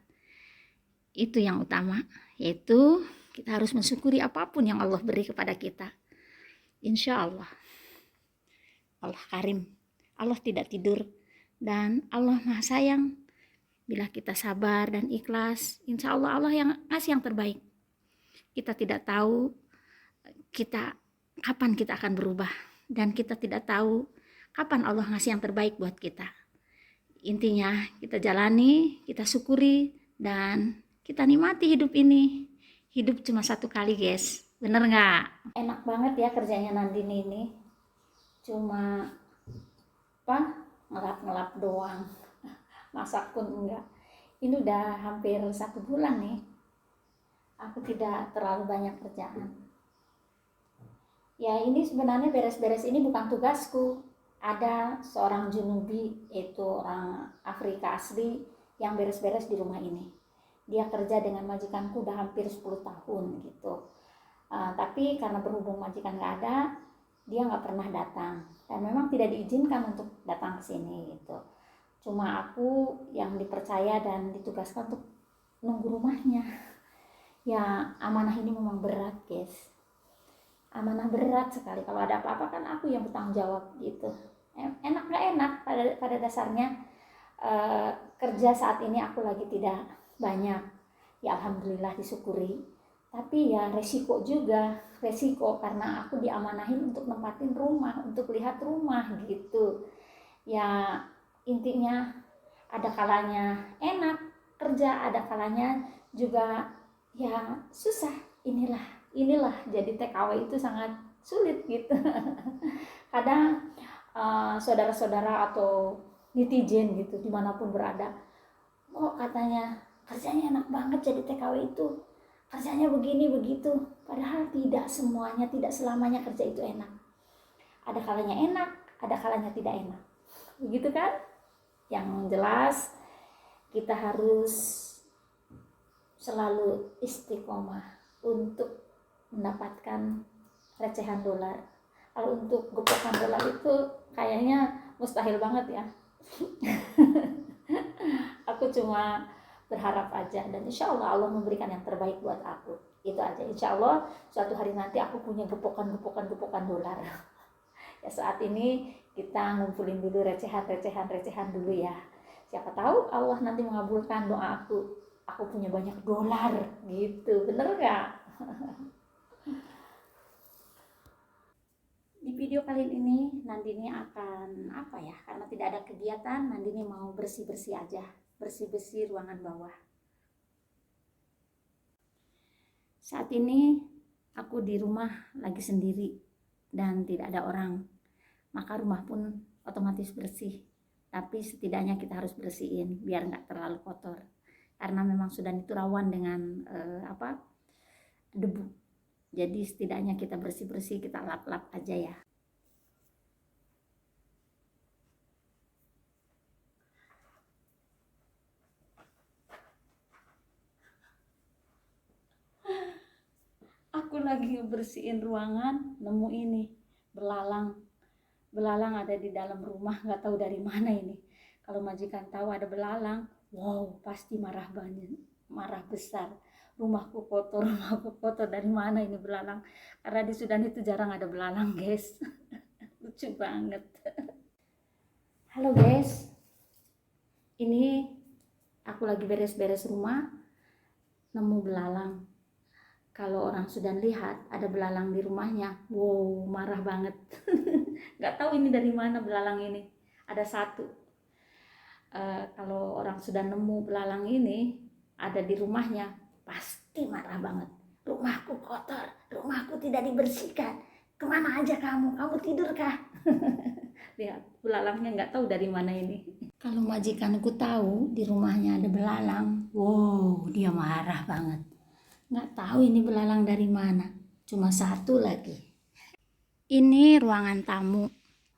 Itu yang utama, yaitu kita harus mensyukuri apapun yang Allah beri kepada kita. Insya Allah. Allah Karim. Allah tidak tidur. Dan Allah Maha Sayang. Bila kita sabar dan ikhlas, insya Allah Allah yang ngasih yang terbaik. Kita tidak tahu kapan kita akan berubah. Dan kita tidak tahu kapan Allah ngasih yang terbaik buat kita. Intinya kita jalani, kita syukuri, dan kita nikmati hidup ini. Hidup cuma satu kali guys, bener gak? Enak banget ya kerjanya Nandini ini. Cuma ngelap-ngelap doang. Masak pun enggak. Ini udah hampir 1 bulan nih. Aku tidak terlalu banyak kerjaan. Ya ini sebenarnya beres-beres ini bukan tugasku. Ada seorang Junubi, yaitu orang Afrika asli, yang beres-beres di rumah ini. Dia kerja dengan majikanku udah hampir 10 tahun gitu. Tapi karena berhubung majikan gak ada, dia gak pernah datang. Dan memang tidak diizinkan untuk datang ke sini gitu. Cuma aku yang dipercaya dan ditugaskan untuk nunggu rumahnya. Ya amanah ini memang berat guys. Amanah berat sekali. Kalau ada apa-apa kan aku yang bertanggung jawab gitu. Enak gak enak pada dasarnya. Kerja saat ini aku lagi tidak banyak. Ya alhamdulillah disyukuri. Tapi ya resiko juga. Resiko karena aku diamanahin untuk nempatin rumah. Untuk lihat rumah gitu. Ya intinya ada kalanya enak kerja, ada kalanya juga ya susah. Inilah jadi TKW itu sangat sulit gitu. Kadang saudara-saudara atau netizen gitu dimanapun berada, katanya kerjanya enak banget jadi TKW itu, kerjanya begini begitu. Padahal tidak semuanya, tidak selamanya kerja itu enak. Ada kalanya enak, ada kalanya tidak enak, begitu kan? Yang jelas kita harus selalu istiqomah untuk mendapatkan recehan dolar. Kalau untuk gopokan dolar itu kayaknya mustahil banget ya. Aku cuma berharap aja, dan insya Allah Allah memberikan yang terbaik buat aku. Itu aja, insya Allah suatu hari nanti aku punya gepokan dolar. Ya saat ini kita ngumpulin dulu recehan dulu ya. Siapa tahu Allah nanti mengabulkan doa aku punya banyak dolar gitu, bener gak? Di video kali ini Nandini akan karena tidak ada kegiatan, Nandini mau bersih-bersih aja, bersih-bersih ruangan bawah. Saat ini aku di rumah lagi sendiri dan tidak ada orang, maka rumah pun otomatis bersih. Tapi setidaknya kita harus bersihin biar nggak terlalu kotor, karena memang Sudan itu rawan dengan debu. Jadi setidaknya kita bersih-bersih, kita lap-lap aja ya. Aku lagi bersihin ruangan, nemu ini belalang. Belalang ada di dalam rumah, nggak tahu dari mana ini. Kalau majikan tahu ada belalang, wow pasti marah banget, marah besar. Rumahku kotor, dari mana ini belalang? Karena di Sudan itu jarang ada belalang guys. Lucu banget. Halo guys, ini aku lagi beres-beres rumah, nemu belalang. Kalau orang Sudan lihat ada belalang di rumahnya, wow, marah banget. Nggak tahu ini dari mana belalang ini. Ada satu. Kalau orang Sudan nemu belalang ini ada di rumahnya, pasti marah banget. Rumahku kotor, rumahku tidak dibersihkan. Kemana aja kamu? Kamu tidur kah? Lihat, belalangnya nggak tahu dari mana ini. Kalau majikanku tahu di rumahnya ada belalang, wow, dia marah banget. Nggak tahu ini belalang dari mana, cuma satu lagi. Ini ruangan tamu.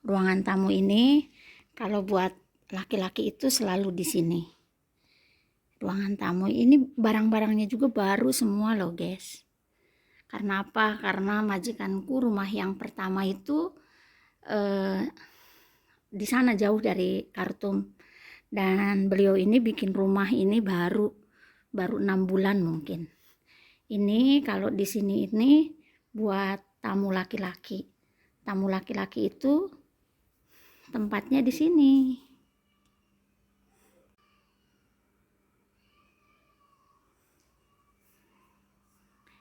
Ruangan tamu ini kalau buat laki-laki itu selalu di sini. Ruangan tamu ini barang-barangnya juga baru semua loh guys. Karena apa? Karena majikanku rumah yang pertama itu di sana jauh dari Khartoum, dan beliau ini bikin rumah ini baru 6 bulan mungkin. Ini kalau di sini ini buat tamu laki-laki. Tamu laki-laki itu tempatnya di sini.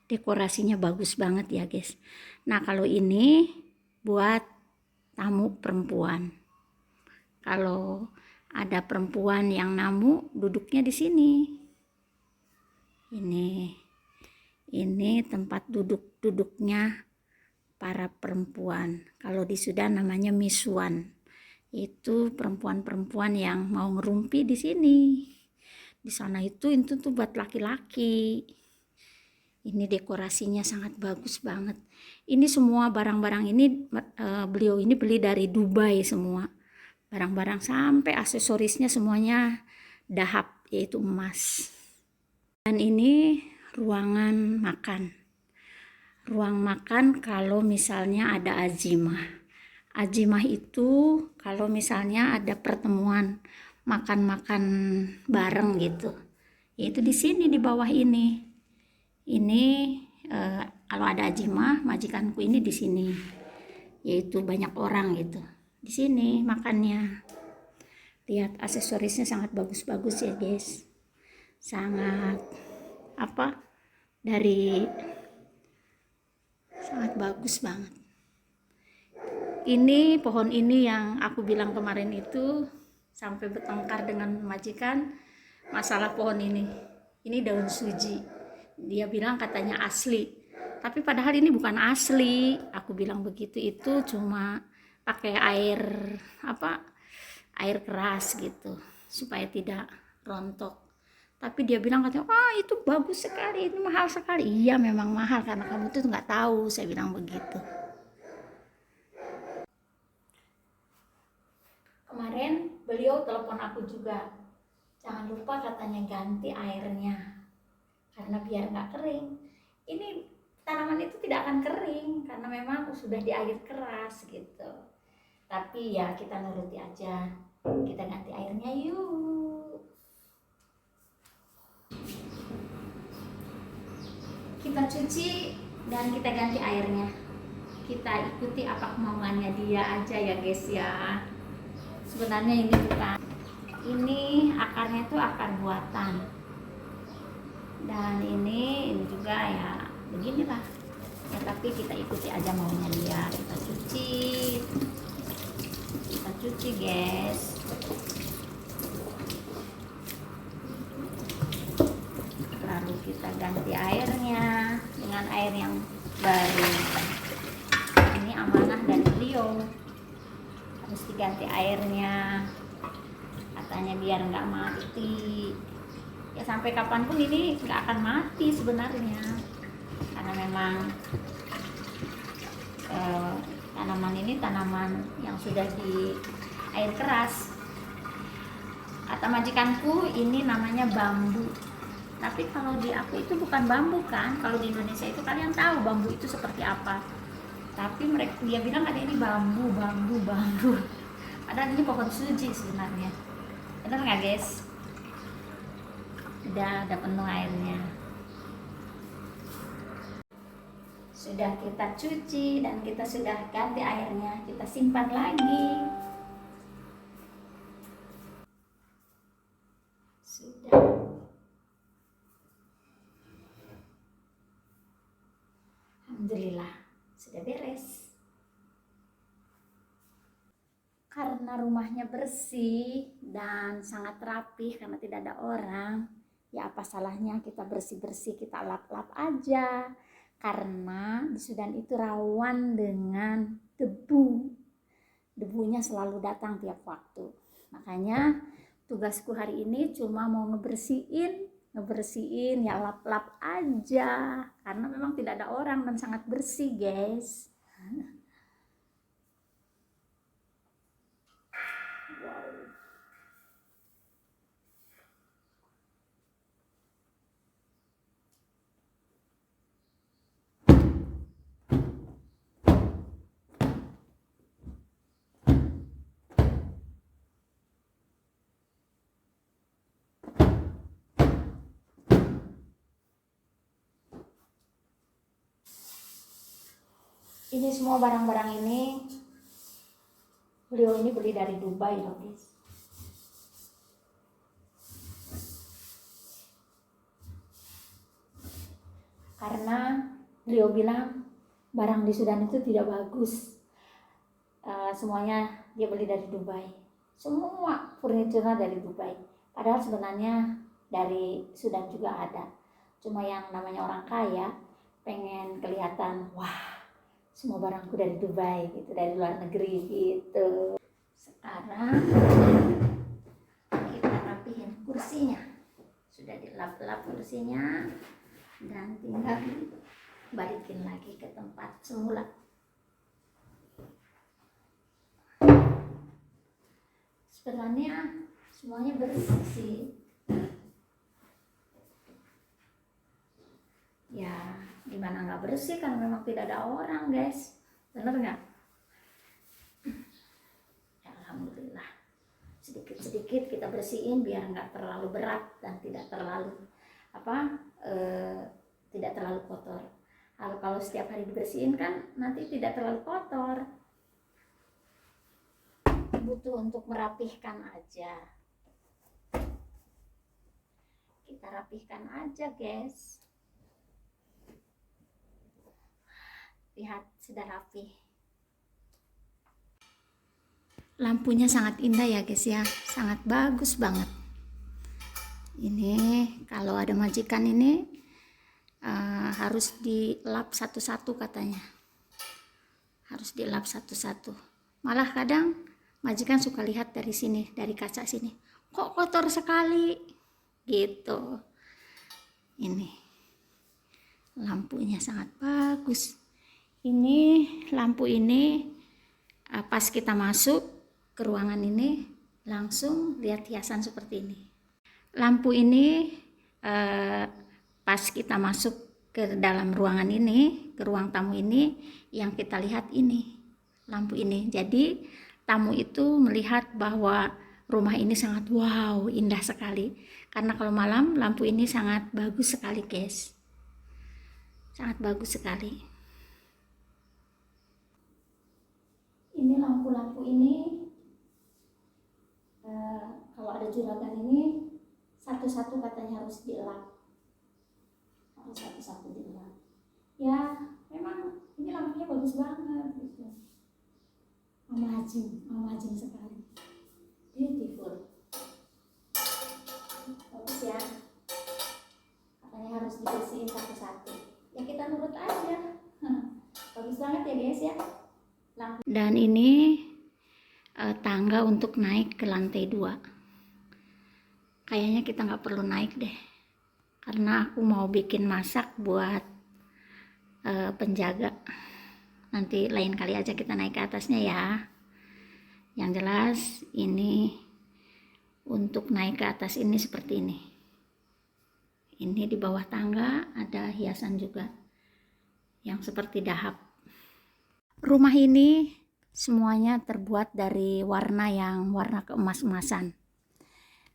Dekorasinya bagus banget ya guys. Nah kalau ini buat tamu perempuan. Kalau ada perempuan yang namu duduknya di sini. Ini tempat duduknya para perempuan. Kalau di Sudan namanya miswan. Itu perempuan-perempuan yang mau ngerumpi di sini. Di sana itu tuh buat laki-laki. Ini dekorasinya sangat bagus banget. Ini semua barang-barang ini beliau ini beli dari Dubai semua. Barang-barang sampai aksesorisnya semuanya dahab, yaitu emas. Dan ini ruangan makan. Ruang makan kalau misalnya ada azimah. Azimah itu kalau misalnya ada pertemuan makan-makan bareng gitu. Yaitu di sini di bawah ini. Ini kalau ada azimah, majikanku ini di sini. Yaitu banyak orang gitu. Di sini makannya. Lihat aksesorisnya sangat bagus-bagus ya, guys. Sangat sangat bagus banget. Ini pohon ini yang aku bilang kemarin itu sampai bertengkar dengan majikan masalah pohon ini. Ini daun suji. Dia bilang katanya asli, tapi padahal ini bukan asli. Aku bilang begitu, itu cuma pakai air keras gitu supaya tidak rontok. Tapi dia bilang katanya, itu bagus sekali, ini mahal sekali. Iya memang mahal karena kamu tuh nggak tahu, saya bilang begitu. Kemarin beliau telepon aku juga, jangan lupa katanya ganti airnya karena biar nggak kering. Ini tanaman itu tidak akan kering karena memang sudah di air keras gitu. Tapi ya kita nuruti aja, kita ganti airnya yuk. Kita cuci dan kita ganti airnya. Kita ikuti apa kemauannya dia aja ya guys ya. Sebenarnya ini akarnya itu akar buatan. Dan ini juga ya beginilah ya, tapi kita ikuti aja maunya dia. Kita cuci guys. Lalu kita ganti airnya dengan air yang baru. Ini amanah dari beliau, harus diganti airnya katanya biar nggak mati. Ya sampai kapanpun ini nggak akan mati sebenarnya, karena memang tanaman ini tanaman yang sudah di air keras. Kata majikanku ini namanya bambu, tapi kalau di aku itu bukan bambu kan. Kalau di Indonesia itu kalian tahu bambu itu seperti apa, tapi dia bilang ada ini bambu. Padahal ini pohon suji sebenarnya. Benar nggak guys? Udah penuh airnya. Sudah kita cuci dan kita sudah ganti airnya, kita simpan lagi. Sudah. Karena rumahnya bersih dan sangat rapih karena tidak ada orang, ya apa salahnya kita bersih-bersih, kita lap-lap aja. Karena di Sudan itu rawan dengan debu. Debunya selalu datang tiap waktu. Makanya tugasku hari ini cuma mau ngebersihin ya, lap-lap aja. Karena memang tidak ada orang dan sangat bersih, guys. Wow. Ini semua barang-barang ini beliau ini beli dari Dubai loh, guys. Karena beliau bilang barang di Sudan itu tidak bagus. Semuanya dia beli dari Dubai. Semua furniturnya dari Dubai. Padahal sebenarnya dari Sudan juga ada. Cuma yang namanya orang kaya pengen kelihatan, wah, semua barangku dari Dubai gitu, dari luar negeri gitu. Sekarang kita rapihin kursinya. Sudah dilap-lap kursinya dan tinggal balikin lagi ke tempat semula. Sebenarnya semuanya bersih sih. Ya gimana nggak bersih kan, memang tidak ada orang, guys. Bener nggak? Ya, alhamdulillah. Sedikit-sedikit kita bersihin biar nggak terlalu berat dan tidak terlalu tidak terlalu kotor. Kalau setiap hari dibersihin kan nanti tidak terlalu kotor. Butuh untuk merapihkan aja. Kita rapihkan aja, guys. Lihat, sudah rapih. Lampunya sangat indah ya, guys ya. Sangat bagus banget. Ini kalau ada majikan ini harus dilap satu-satu katanya. Harus dilap satu-satu. Malah kadang majikan suka lihat dari sini, dari kaca sini. Kok kotor sekali? Gitu. Ini lampunya sangat bagus. Ini lampu ini pas kita masuk ke ruangan ini langsung lihat hiasan seperti ini. Lampu ini pas kita masuk ke dalam ruangan ini, ke ruang tamu ini, yang kita lihat ini lampu ini. Jadi tamu itu melihat bahwa rumah ini sangat wow, indah sekali. Karena kalau malam lampu ini sangat bagus sekali, guys. Sangat bagus sekali. Ini lampu-lampu ini kalau ada juragan ini satu-satu katanya harus dilap. Harus satu-satu dilap. Ya, memang ini lampunya bagus banget gitu. Amazing sekali. Beautiful. Bagus ya. Katanya harus dibersihin satu-satu. Ya kita nurut aja. Bagus banget ya, guys ya. Dan ini tangga untuk naik ke lantai 2. Kayaknya kita nggak perlu naik deh, karena aku mau bikin masak buat penjaga. Nanti lain kali aja kita naik ke atasnya ya. Yang jelas ini untuk naik ke atas ini seperti ini. Ini di bawah tangga ada hiasan juga yang seperti dahak. Rumah ini semuanya terbuat dari warna keemas-emasan.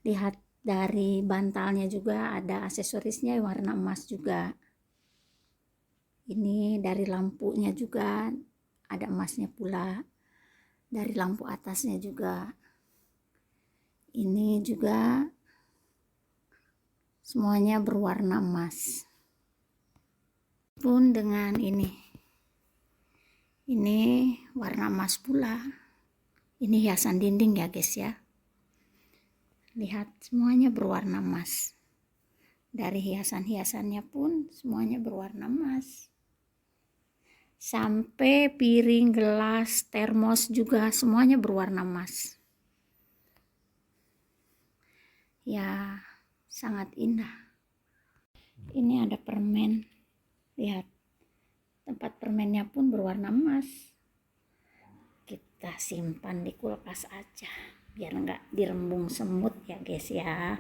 Lihat dari bantalnya juga ada aksesorisnya warna emas juga. Ini dari lampunya juga ada emasnya pula. Dari lampu atasnya juga. Ini juga semuanya berwarna emas. Pun dengan ini warna emas pula. Ini hiasan dinding ya guys ya. Lihat, semuanya berwarna emas. Dari hiasan-hiasannya pun semuanya berwarna emas. Sampai piring, gelas, termos juga semuanya berwarna emas. Ya, sangat indah. Ini ada permen. Lihat, tempat permennya pun berwarna emas. Kita simpan di kulkas aja biar nggak dirembung semut ya guys ya.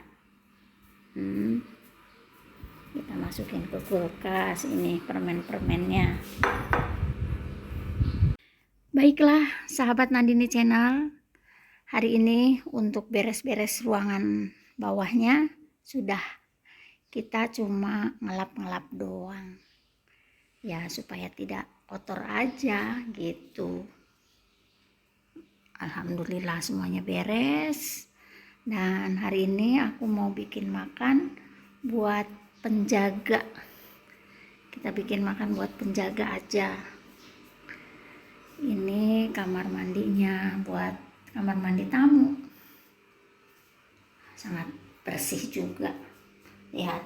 Kita masukin ke kulkas ini permen-permennya. Baiklah sahabat Nandini Channel, hari ini untuk beres-beres ruangan bawahnya sudah, kita cuma ngelap-ngelap doang ya supaya tidak kotor aja gitu. Alhamdulillah semuanya beres. Dan hari ini aku mau bikin makan buat penjaga. Kita bikin makan buat penjaga aja. Ini kamar mandinya, buat kamar mandi tamu. Sangat bersih juga. Lihat,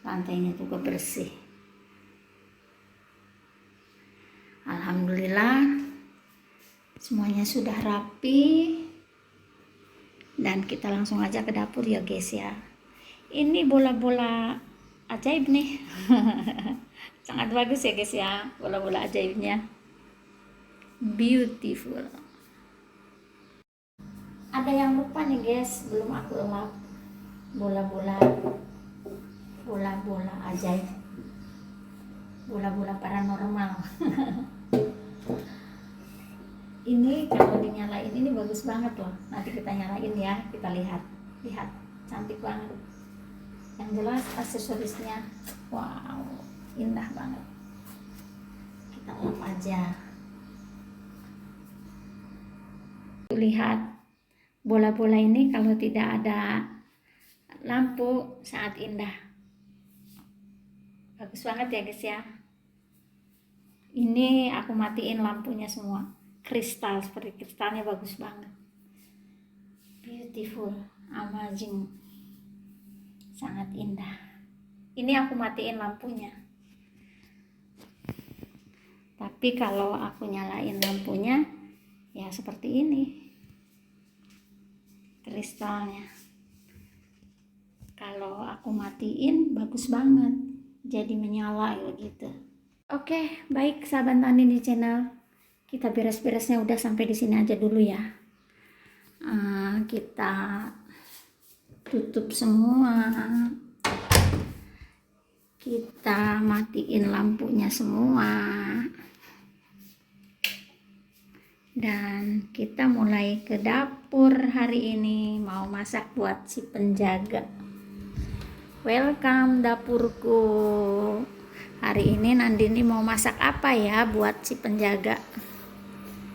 lantainya juga bersih. Alhamdulillah semuanya sudah rapi. Dan kita langsung aja ke dapur ya guys ya. Ini bola-bola ajaib nih. Sangat bagus ya guys ya, bola-bola ajaibnya. Beautiful. Ada yang lupa nih guys, belum aku lap. Bola-bola ajaib. Bola-bola paranormal. Ini kalau dinyalain ini bagus banget loh. Nanti kita nyalain ya, kita lihat. Lihat, cantik banget. Yang jelas aksesorisnya, wow, indah banget. Kita lap aja. Lihat, bola-bola ini kalau tidak ada lampu sangat indah. Bagus banget ya guys ya. Ini aku matiin lampunya semua. Kristal, seperti kristalnya bagus banget. Beautiful, amazing. Sangat indah. Ini aku matiin lampunya. Tapi kalau aku nyalain lampunya ya seperti ini. Kristalnya. Kalau aku matiin bagus banget. Jadi menyala gitu. Oke, baik sahabat Nandini Channel. Kita beres-beresnya udah sampai di sini aja dulu ya. Kita tutup semua. Kita matiin lampunya semua. Dan kita mulai ke dapur hari ini. Mau masak buat si penjaga. Welcome dapurku. Hari ini Nandini mau masak apa ya buat si penjaga.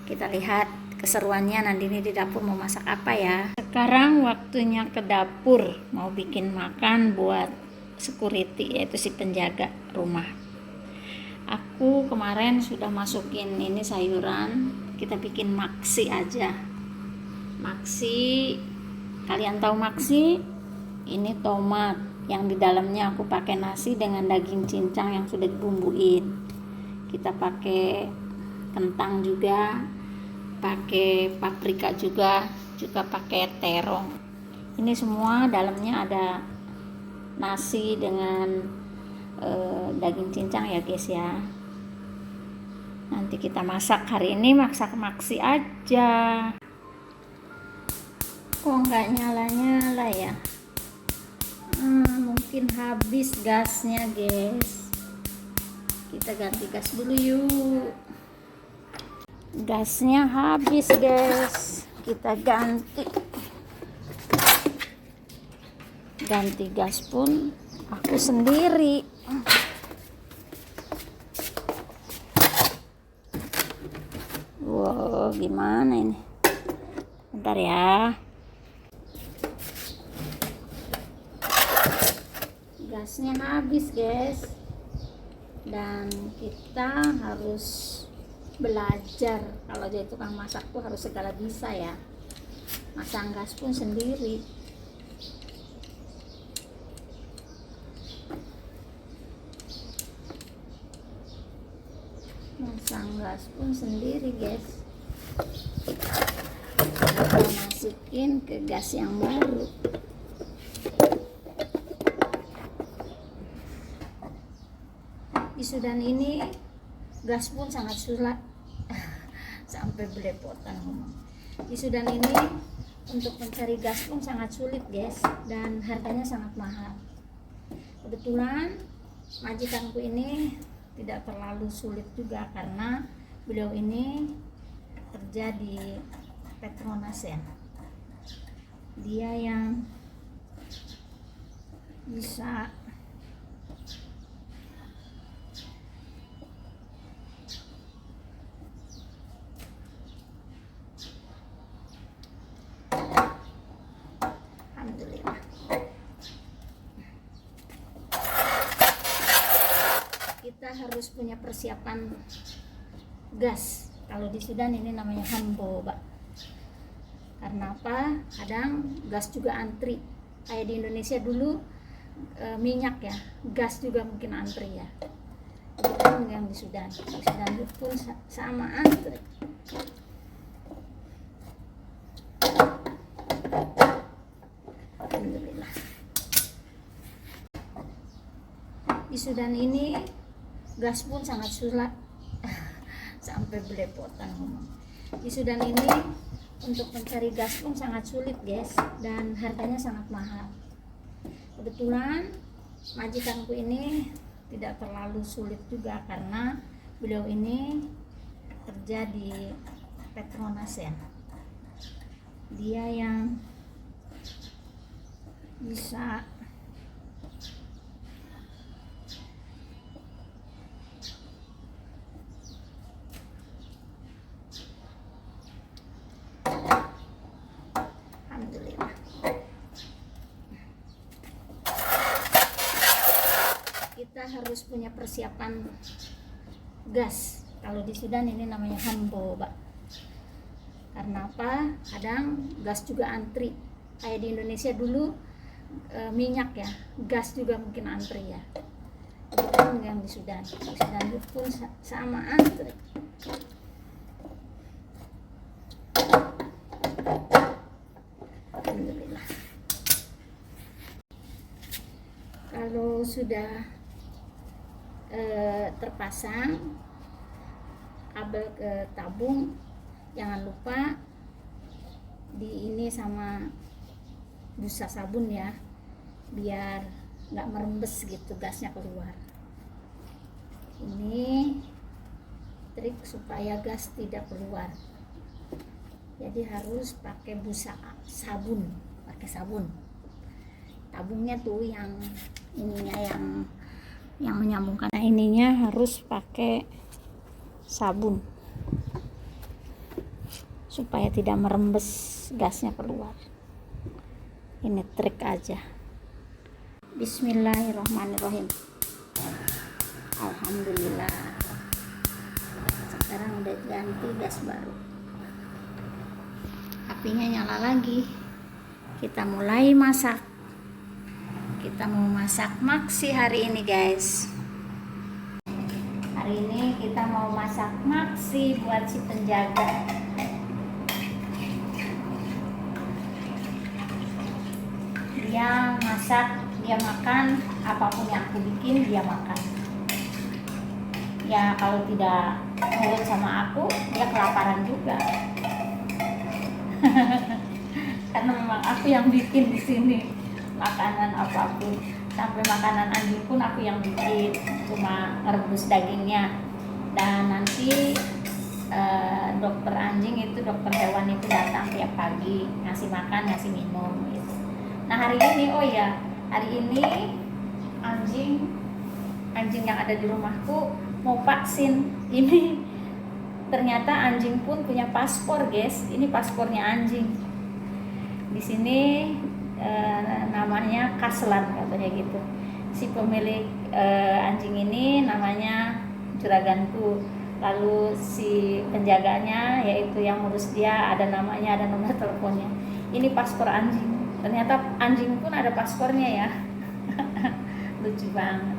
Kita lihat keseruannya Nandini di dapur mau masak apa ya. Sekarang waktunya ke dapur, mau bikin makan buat security, yaitu si penjaga rumah. Aku kemarin sudah masukin ini sayuran, kita bikin maksi aja. Maksi, kalian tahu maksi? Ini tomat yang di dalamnya aku pakai nasi dengan daging cincang yang sudah dibumbuin. Kita pakai kentang juga, pakai paprika juga pakai terong. Ini semua dalamnya ada nasi dengan daging cincang ya guys ya. Nanti kita masak hari ini, masak maksi aja. Kok nggak nyala-nyala ya? Mungkin habis gasnya guys. Kita ganti gas dulu yuk. Gasnya habis guys, kita ganti gas pun aku sendiri. Wow, gimana ini? Bentar ya. Gasnya habis guys, dan kita harus belajar kalau jadi tukang masak tuh harus segala bisa ya. Masang gas pun sendiri. Masang gas pun sendiri guys. Kita masukin ke gas yang baru. Di Sudan ini gas pun sangat sulit. Sampai belepotan ngomong. Di Sudan ini untuk mencari gas pun sangat sulit guys, dan harganya sangat mahal. Kebetulan majikanku ini tidak terlalu sulit juga karena beliau ini kerja di Petronas ya. Dia yang bisa alhamdulillah. Kita harus punya persiapan gas. Kalau di Sudan ini namanya hambo, Pak. Karena apa? Kadang gas juga antri. Kayak di Indonesia dulu minyak ya, gas juga mungkin antri ya. Begitu yang di Sudan. Di Sudan pun sama antri. Alhamdulillah. Di Sudan ini gas pun sangat sulit. Sampai belepotan ngomong. Di Sudan ini untuk mencari gas pun sangat sulit guys, dan harganya sangat mahal. Kebetulan majikanku ini tidak terlalu sulit juga karena beliau ini kerja di Petronas ya. Dia yang bisa alhamdulillah. Kita harus punya persiapan gas. Kalau di Sudan ini namanya hambo, Pak. Karena apa? Kadang gas juga antri. Kayak di Indonesia dulu minyak ya, gas juga mungkin antri ya. Begitu yang di Sudan. Di Sudan pun sama antri. Alhamdulillah. Kalau sudah terpasang kabel ke tabung, jangan lupa di ini sama busa sabun ya, biar nggak merembes gitu gasnya keluar. Ini trik supaya gas tidak keluar. Jadi harus pakai busa sabun, pakai sabun. Tabungnya tuh yang ininya yang menyambungkan. Nah, ininya harus pakai sabun supaya tidak merembes gasnya keluar. Ini trik aja. Bismillahirrahmanirrahim. Alhamdulillah. Sekarang udah ganti gas baru. Apinya nyala lagi. Kita mulai masak. Kita mau masak maksi hari ini guys. Hari ini kita mau masak maksi buat si penjaga. Dia masak, dia makan, apapun yang aku bikin dia makan. Ya kalau tidak nurut sama aku, dia kelaparan juga. Karena memang aku yang bikin di sini makanan apapun, sampai makanan anjing pun aku yang bikin, cuma ngerebus dagingnya. Dan nanti dokter anjing itu, dokter hewan itu datang tiap pagi ngasih makan, ngasih minum gitu. Nah hari ini, oh ya, hari ini anjing yang ada di rumahku mau vaksin. Ini ternyata anjing pun punya paspor guys. Ini paspornya anjing. Di sini namanya Kaslan katanya gitu. Si pemilik anjing ini namanya juraganku. Lalu si penjaganya, yaitu yang ngurus dia, ada namanya, ada nomor teleponnya. Ini paspor anjing. Ternyata anjing pun ada paspornya ya. Lucu banget.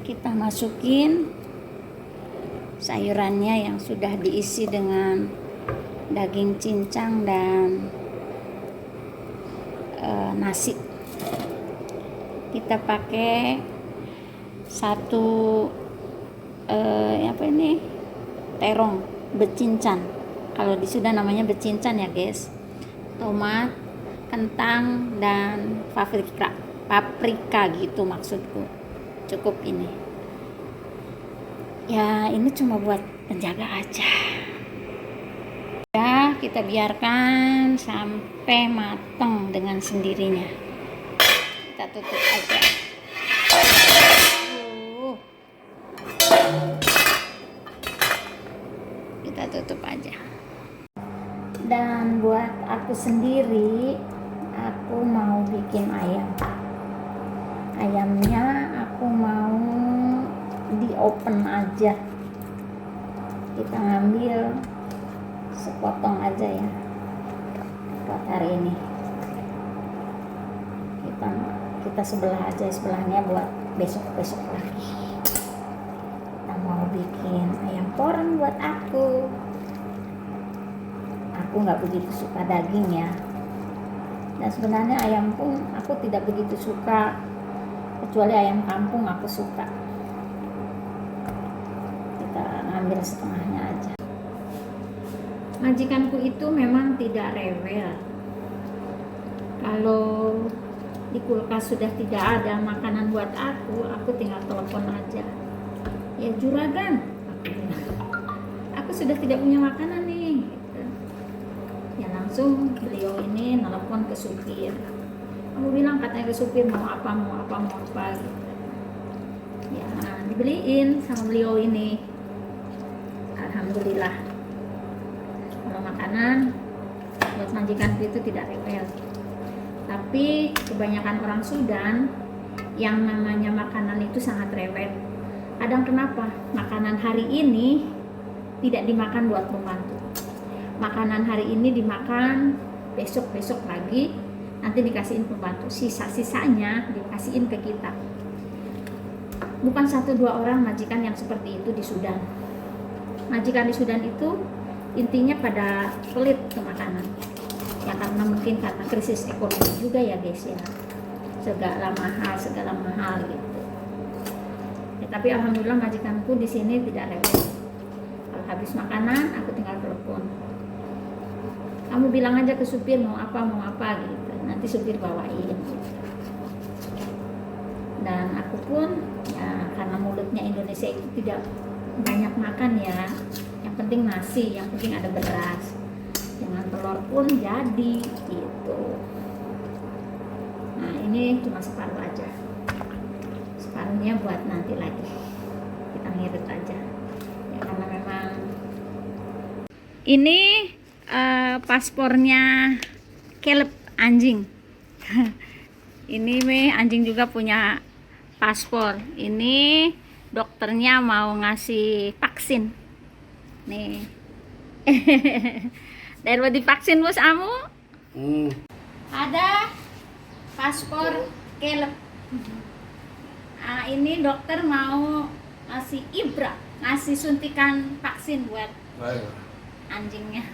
Kita masukin sayurannya yang sudah diisi dengan daging cincang dan nasi. Kita pakai satu terong becincan. Kalau di Sudan namanya becincan ya guys. Tomat, kentang, dan paprika gitu maksudku. Cukup ini. Ya ini cuma buat penjaga aja. Ya kita biarkan sampai matang dengan sendirinya. Kita tutup aja. Kita tutup aja. Dan buat aku sendiri, aku mau bikin ayam. Ayamnya aku mau di open aja. Kita ngambil sepotong aja ya buat hari ini. Kita sebelah aja, sebelahnya buat besok lagi. Kita mau bikin ayam poreng buat aku. Aku nggak begitu suka daging ya, dan sebenarnya ayam pun aku tidak begitu suka, kecuali ayam kampung aku suka. Kita ngambil setengahnya aja. Majikanku itu memang tidak rewel. Kalau di kulkas sudah tidak ada makanan buat aku tinggal telepon aja. Ya juragan, aku sudah tidak punya makanan nih. Ya langsung beliau ini nelpon ke supir. Kamu bilang katanya ke supir mau apa gitu. Ya dibeliin sama beliau ini. Alhamdulillah. Kalau makanan buat majikanku itu tidak rewel. Tapi kebanyakan orang Sudan yang namanya makanan itu sangat rewel. Kadang kenapa makanan hari ini tidak dimakan buat pembantu. Makanan hari ini dimakan, besok lagi, nanti dikasihin pembantu. Sisa-sisanya dikasihin ke kita. Bukan 1-2 orang majikan yang seperti itu di Sudan. Majikan di Sudan itu intinya pada pelit ke makanan. Ya karena mungkin karena krisis ekonomi juga ya guys ya. Segala mahal gitu. Ya, tapi alhamdulillah majikanku di sini tidak rewel. Kalau habis makanan, aku tinggal telepon. Kamu bilang aja ke supir mau apa gitu, nanti supir bawain gitu. Dan aku pun ya karena mulutnya Indonesia itu tidak banyak makan ya, yang penting nasi, yang penting ada beras, dengan telur pun jadi gitu. Nah ini cuma separuh aja, separuhnya buat nanti lagi, kita ngirit aja ya, karena memang ini paspornya Caleb anjing. Ini anjing juga punya paspor. Ini dokternya mau ngasih vaksin nih. Dan mau divaksin bos amu? Ada paspor Caleb. Nah, ini dokter mau ngasih ibra, ngasih suntikan vaksin buat anjingnya.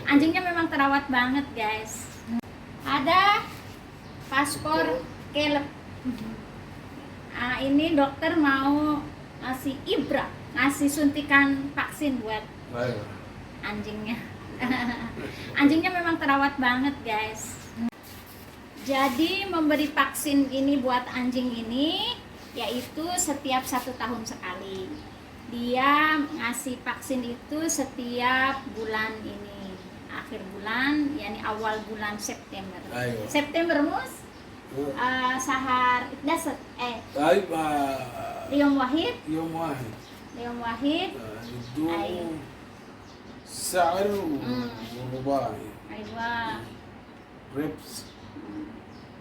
Anjingnya memang terawat banget guys. Ada paspor Caleb. Nah, ini dokter mau ngasih ibra, ngasih suntikan vaksin buat anjingnya. Anjingnya memang terawat banget guys. Jadi memberi vaksin ini buat anjing ini yaitu setiap 1 tahun sekali. Dia ngasih vaksin itu setiap bulan ini, akhir bulan, yakni awal bulan September. September mus? Sahar dasar Yom Wahid. Yom Wahid. Ayo. سعر ورباعي Aywa. ريبس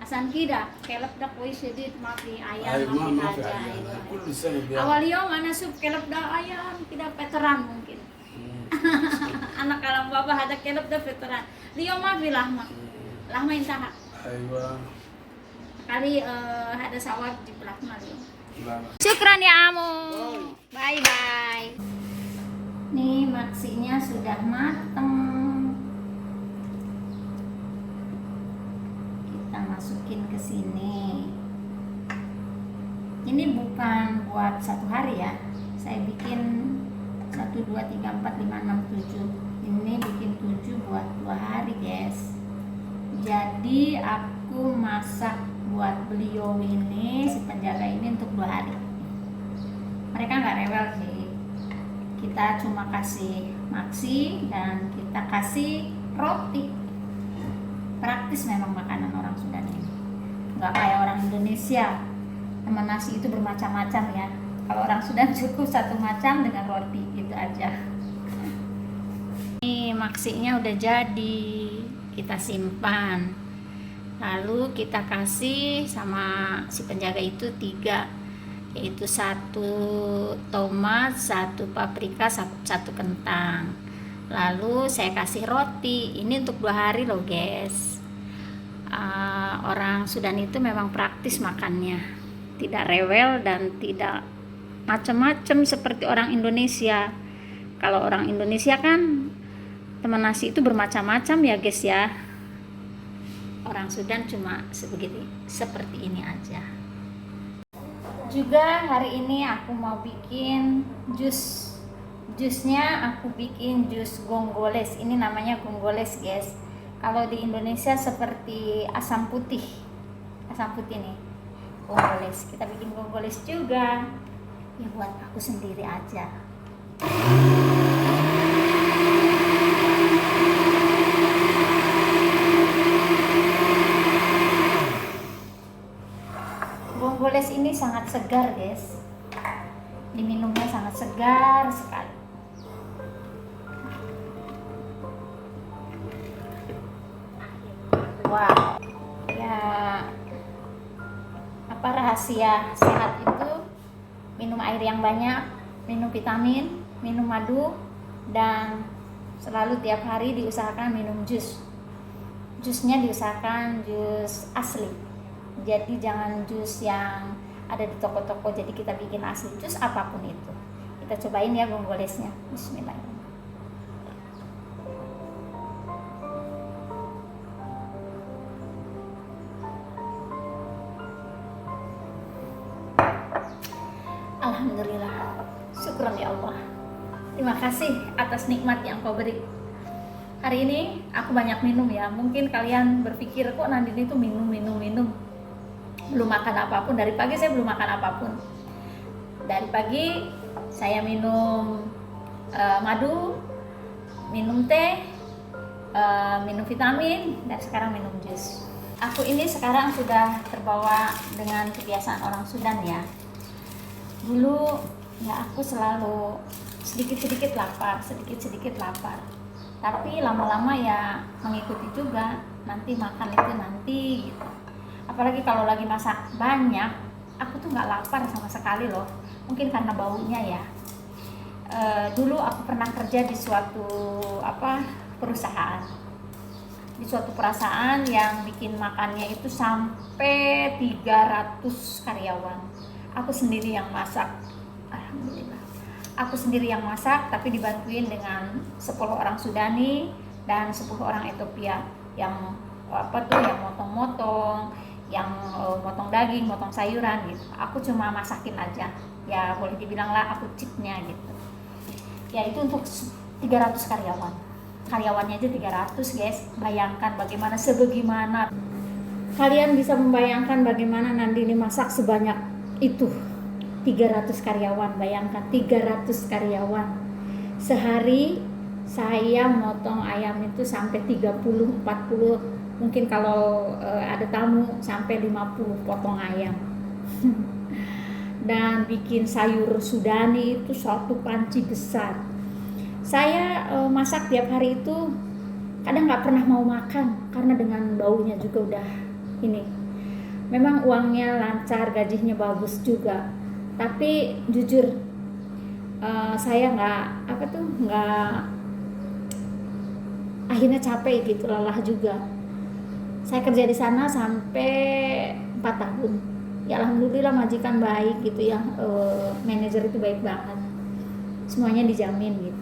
Asan kida, kelap dak woi sedit mafi ayam أيوة ما mafi في aja. عيال كل سنة Awal yom mana sup kelap dak ayam, tidak veteran mungkin. Anak kalam baba ada kelap dak veteran. Liom mafi lahma intah. أيوة Kali ada sawah di belakang Liom. لا لا Syukran ya Amu. Bye bye. Nih maksinya sudah mateng. Kita masukin ke sini. Ini bukan buat satu hari ya. Saya bikin 1, 2, 3, 4, 5, 6, 7. Ini bikin 7 buat 2 hari guys. Jadi aku masak buat beliau ini, si penjaga ini untuk 2 hari. Mereka nggak rewel sih. Kita cuma kasih maksi dan kita kasih roti. Praktis memang makanan orang Sudan ini. Nggak kayak orang Indonesia. Sama nasi itu bermacam-macam ya. Kalau orang Sudan cukup satu macam dengan roti gitu aja. Ini maksinya udah jadi. Kita simpan. Lalu kita kasih sama si penjaga itu 3, yaitu 1 tomat, 1 paprika, 1 kentang. Lalu saya kasih roti. Ini untuk 2 hari loh guys. Orang Sudan itu memang praktis makannya, tidak rewel dan tidak macam-macam seperti orang Indonesia. Kalau orang Indonesia kan teman nasi itu bermacam-macam ya guys ya. Orang Sudan cuma seperti ini aja. Juga hari ini aku mau bikin jus. Jusnya aku bikin jus gonggoles. Ini namanya gonggoles guys. Kalau di Indonesia seperti asam putih. Asam putih nih. Gonggoles. Kita bikin gonggoles juga. Ya buat aku sendiri aja. Gonggoles ini sangat segar guys. Diminumnya sangat segar sekali. Wow. Ya, apa rahasia sehat itu? Minum air yang banyak, minum vitamin, minum madu, dan selalu tiap hari diusahakan minum jus. Jusnya diusahakan jus asli. Jadi jangan jus yang ada di toko-toko. Jadi kita bikin asli, jus apapun itu. Kita cobain ya gonggolesnya. Bismillahirrahmanirrahim. Alhamdulillah. Syukran ya Allah. Terima kasih atas nikmat yang kau beri. Hari ini aku banyak minum ya. Mungkin kalian berpikir kok Nandini itu minum. Belum makan apapun. Dari pagi saya belum makan apapun. Dari pagi saya minum madu, minum teh, minum vitamin, dan sekarang minum jus. Aku ini sekarang sudah terbawa dengan kebiasaan orang Sudan ya. Dulu ya aku selalu sedikit-sedikit lapar. Tapi lama-lama ya mengikuti juga. Nanti makan itu nanti gitu. Apalagi kalau lagi masak banyak, aku tuh nggak lapar sama sekali loh. Mungkin karena baunya ya. Dulu aku pernah kerja di suatu perusahaan. Di suatu perusahaan yang bikin makannya itu sampai 300 karyawan. Aku sendiri yang masak. Alhamdulillah. Aku sendiri yang masak, tapi dibantuin dengan 10 orang Sudani dan 10 orang Ethiopia yang yang motong-motong, yang motong daging, motong sayuran gitu. Aku cuma masakin aja. Ya boleh dibilang lah aku chipnya gitu. Ya itu untuk 300 karyawan. Karyawannya aja 300 guys. Bayangkan bagaimana sebagaimana. Kalian bisa membayangkan bagaimana Nandini masak sebanyak itu. 300 karyawan, bayangkan 300 karyawan. Sehari saya motong ayam itu sampai 30, 40, mungkin kalau ada tamu sampai 50 potong ayam. Dan bikin sayur Sudani itu suatu panci besar. Saya masak tiap hari itu kadang nggak pernah mau makan karena dengan baunya juga udah ini. Memang uangnya lancar, gajinya bagus juga, tapi jujur saya nggak akhirnya capek gitu, lelah juga. Saya kerja di sana sampai 4 tahun. Ya alhamdulillah majikan baik gitu ya, manajer itu baik banget, semuanya dijamin gitu.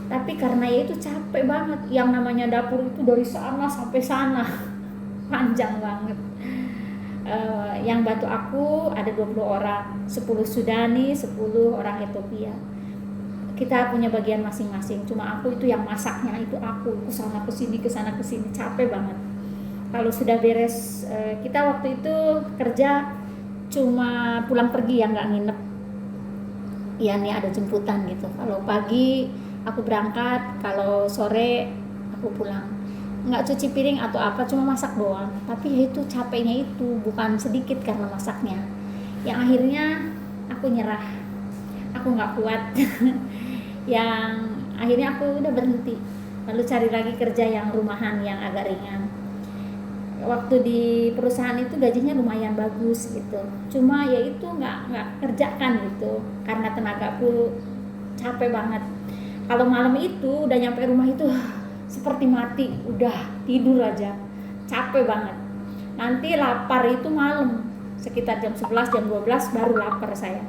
Tapi karena ya itu capek banget, yang namanya dapur itu dari sana sampai sana panjang banget. Yang bantu aku ada 20 orang, 10 Sudani, 10 orang Ethiopia. Kita punya bagian masing-masing, cuma aku itu yang masaknya itu aku kesana kesini capek banget. Kalau sudah beres, kita waktu itu kerja cuma pulang pergi ya, nggak nginep ya, nih ada jemputan gitu. Kalau pagi aku berangkat, kalau sore aku pulang. Nggak cuci piring atau apa, cuma masak doang. Tapi ya itu capeknya itu bukan sedikit karena masaknya, yang akhirnya aku nyerah, aku nggak kuat. Yang akhirnya aku udah berhenti, lalu cari lagi kerja yang rumahan yang agak ringan. Waktu di perusahaan itu gajinya lumayan bagus gitu, cuma ya itu nggak kerjakan gitu karena tenagaku capek banget. Kalau malam itu udah nyampe rumah itu seperti mati, udah tidur aja, capek banget. Nanti lapar itu malam sekitar jam 11 jam 12 baru lapar saya.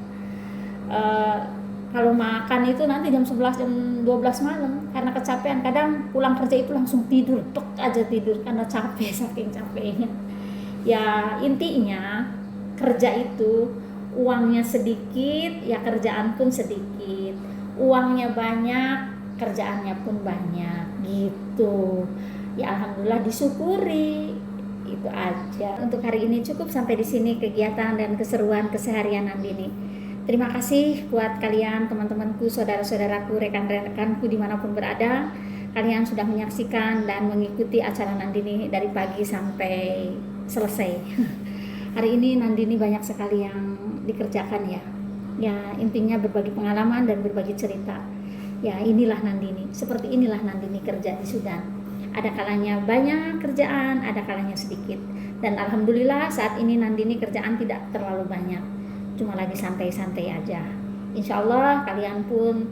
Kalau makan itu nanti jam 11 jam 12 malam karena kecapean. Kadang pulang kerja itu langsung tidur, tek aja tidur karena capek, saking capeknya. Ya intinya kerja itu uangnya sedikit, ya kerjaan pun sedikit. Uangnya banyak, kerjaannya pun banyak gitu. Ya alhamdulillah disyukuri. Itu aja. Untuk hari ini cukup sampai di sini kegiatan dan keseruan keseharian Nandini. Terima kasih buat kalian, teman-temanku, saudara-saudaraku, rekan-rekanku dimanapun berada. Kalian sudah menyaksikan dan mengikuti acara Nandini dari pagi sampai selesai. Hari ini Nandini banyak sekali yang dikerjakan ya. Ya intinya berbagi pengalaman dan berbagi cerita. Ya inilah Nandini, seperti inilah Nandini kerja di Sudan. Ada kalanya banyak kerjaan, ada kalanya sedikit. Dan alhamdulillah saat ini Nandini kerjaan tidak terlalu banyak, cuma lagi santai-santai aja. Insya Allah kalian pun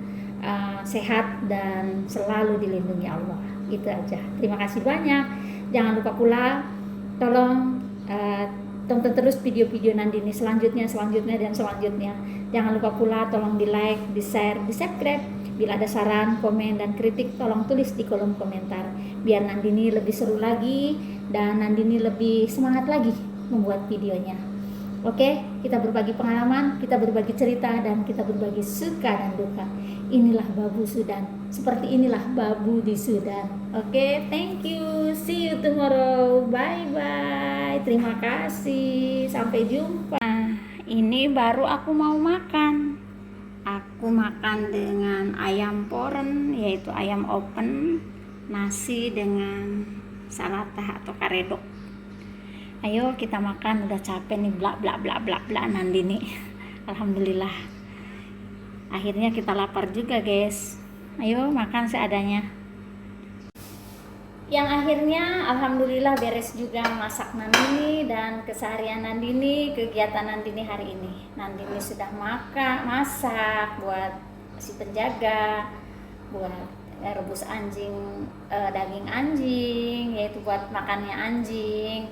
sehat dan selalu dilindungi Allah. Itu aja. Terima kasih banyak. Jangan lupa pula tolong tonton terus video-video Nandini selanjutnya. Jangan lupa pula tolong di like, di share, di subscribe. Bila ada saran, komen, dan kritik tolong tulis di kolom komentar biar Nandini lebih seru lagi dan Nandini lebih semangat lagi membuat videonya. Oke, kita berbagi pengalaman, kita berbagi cerita, dan kita berbagi suka dan duka. Inilah Babu Sudan. Seperti inilah Babu di Sudan. Oke, thank you. See you tomorrow. Bye-bye. Terima kasih. Sampai jumpa. Nah, ini baru aku mau makan. Aku makan dengan ayam poren, yaitu ayam open, nasi dengan salatah atau karedok. Ayo kita makan, udah capek nih bla bla bla bla bla Nandini. Alhamdulillah. Akhirnya kita lapar juga, guys. Ayo makan seadanya. Yang akhirnya alhamdulillah beres juga masak Nandini dan keseharian Nandini, kegiatan Nandini hari ini. Nandini sudah masak buat si penjaga, buat rebus daging anjing, yaitu buat makannya anjing.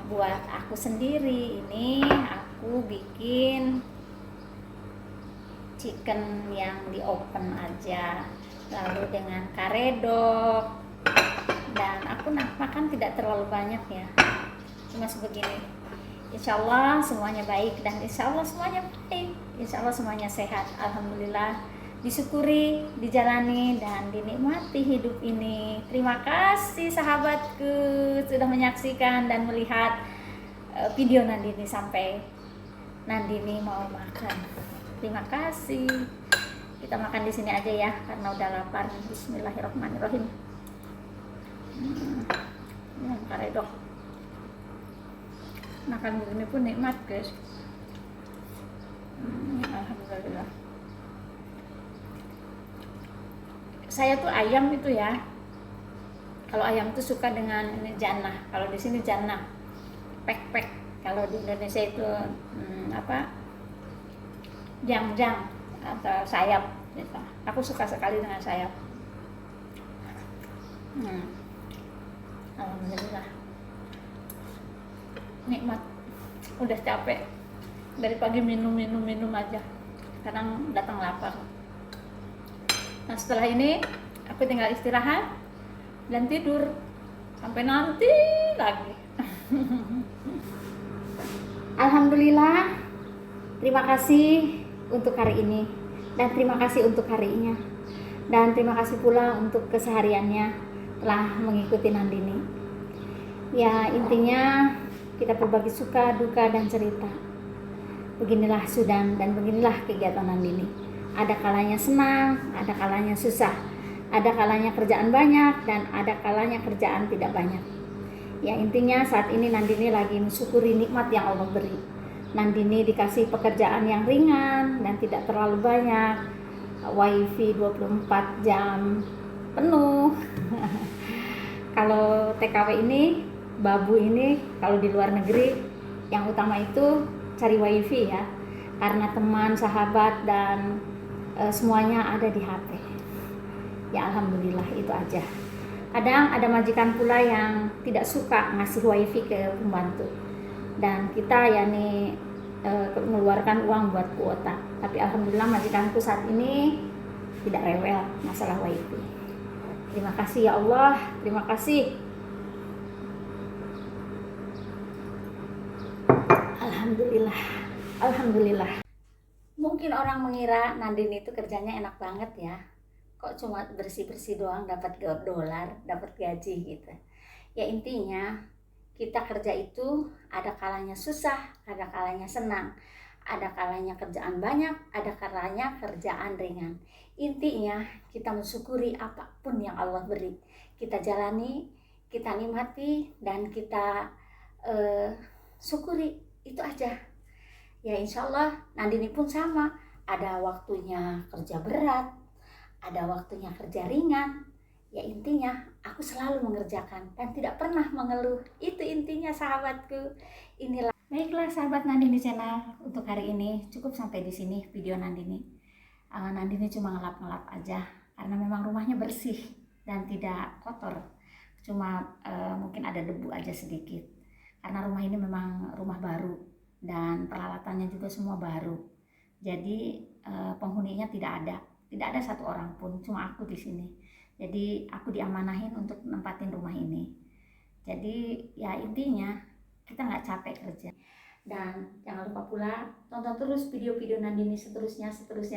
Buat aku sendiri ini aku bikin chicken yang di open aja, lalu dengan karedok, dan aku makan tidak terlalu banyak ya, cuma sebegini. Insya Allah semuanya baik dan insya Allah semuanya baik, insya Allah semuanya sehat. Alhamdulillah, disyukuri, dijalani, dan dinikmati hidup ini. Terima kasih sahabatku sudah menyaksikan dan melihat video Nandini sampai Nandini mau makan. Terima kasih. Kita makan di sini aja ya karena udah lapar. Bismillahirrahmanirrahim. Karedok. Makan begini pun nikmat, guys. Alhamdulillah. Saya tuh ayam itu ya, kalau ayam itu suka dengan ini jannah, kalau di sini jannah pek Kalau di Indonesia itu jang-jang atau sayap gitu. Aku suka sekali dengan sayap. Alhamdulillah, nikmat. Udah capek dari pagi minum aja, kadang datang lapar. Nah setelah ini aku tinggal istirahat dan tidur sampai nanti lagi. Alhamdulillah, terima kasih untuk hari ini dan terima kasih untuk harinya dan terima kasih pula untuk kesehariannya telah mengikuti Nandini. Ya intinya kita berbagi suka, duka, dan cerita. Beginilah Sudan dan beginilah kegiatan Nandini. Ada kalanya senang, ada kalanya susah, ada kalanya kerjaan banyak, dan ada kalanya kerjaan tidak banyak. Ya intinya saat ini Nandini lagi mensyukuri nikmat yang Allah beri. Nandini dikasih pekerjaan yang ringan dan tidak terlalu banyak. Wifi 24 jam penuh. Kalau TKW ini, babu ini, kalau di luar negeri yang utama itu cari wifi ya, karena teman, sahabat, dan semuanya ada di HP. Ya alhamdulillah, itu aja. Kadang ada majikan pula yang tidak suka ngasih wifi ke pembantu, dan kita mengeluarkan uang buat kuota. Tapi alhamdulillah majikanku saat ini tidak rewel masalah wifi. Terima kasih ya Allah, terima kasih. Alhamdulillah, alhamdulillah. Mungkin orang mengira Nandini itu kerjanya enak banget ya. Kok cuma bersih-bersih doang dapat dolar, dapat gaji gitu. Ya intinya kita kerja itu ada kalanya susah, ada kalanya senang, ada kalanya kerjaan banyak, ada kalanya kerjaan ringan. Intinya kita mensyukuri apapun yang Allah beri. Kita jalani, kita nikmati, dan kita syukuri, itu aja. Ya insya Allah Nandini pun sama. Ada waktunya kerja berat, ada waktunya kerja ringan. Ya intinya aku selalu mengerjakan dan tidak pernah mengeluh. Itu intinya sahabatku. Inilah. Baiklah sahabat Nandini Channel, untuk hari ini cukup sampai di sini video Nandini. Nandini cuma ngelap-ngelap aja karena memang rumahnya bersih dan tidak kotor. Cuma mungkin ada debu aja sedikit. Karena rumah ini memang rumah baru dan peralatannya juga semua baru. Jadi penghuninya tidak ada satu orang pun, cuma aku di sini. Jadi aku diamanahin untuk nempatin rumah ini. Jadi ya intinya kita nggak capek kerja. Dan jangan lupa pula tonton terus video-video Nandini seterusnya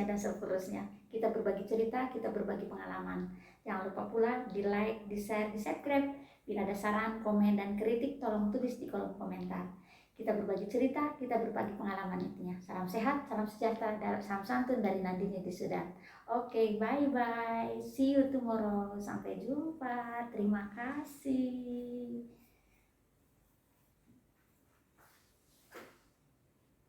dan seterusnya. Kita berbagi cerita, kita berbagi pengalaman. Jangan lupa pula di like, di share, di subscribe. Bila ada saran, komen, dan kritik tolong tulis di kolom komentar. Kita berbagi cerita, kita berbagi pengalaman intinya. Salam sehat, salam sejahtera, dan salam santun dari Nandini di Sudan. Oke, bye-bye. See you tomorrow. Sampai jumpa. Terima kasih.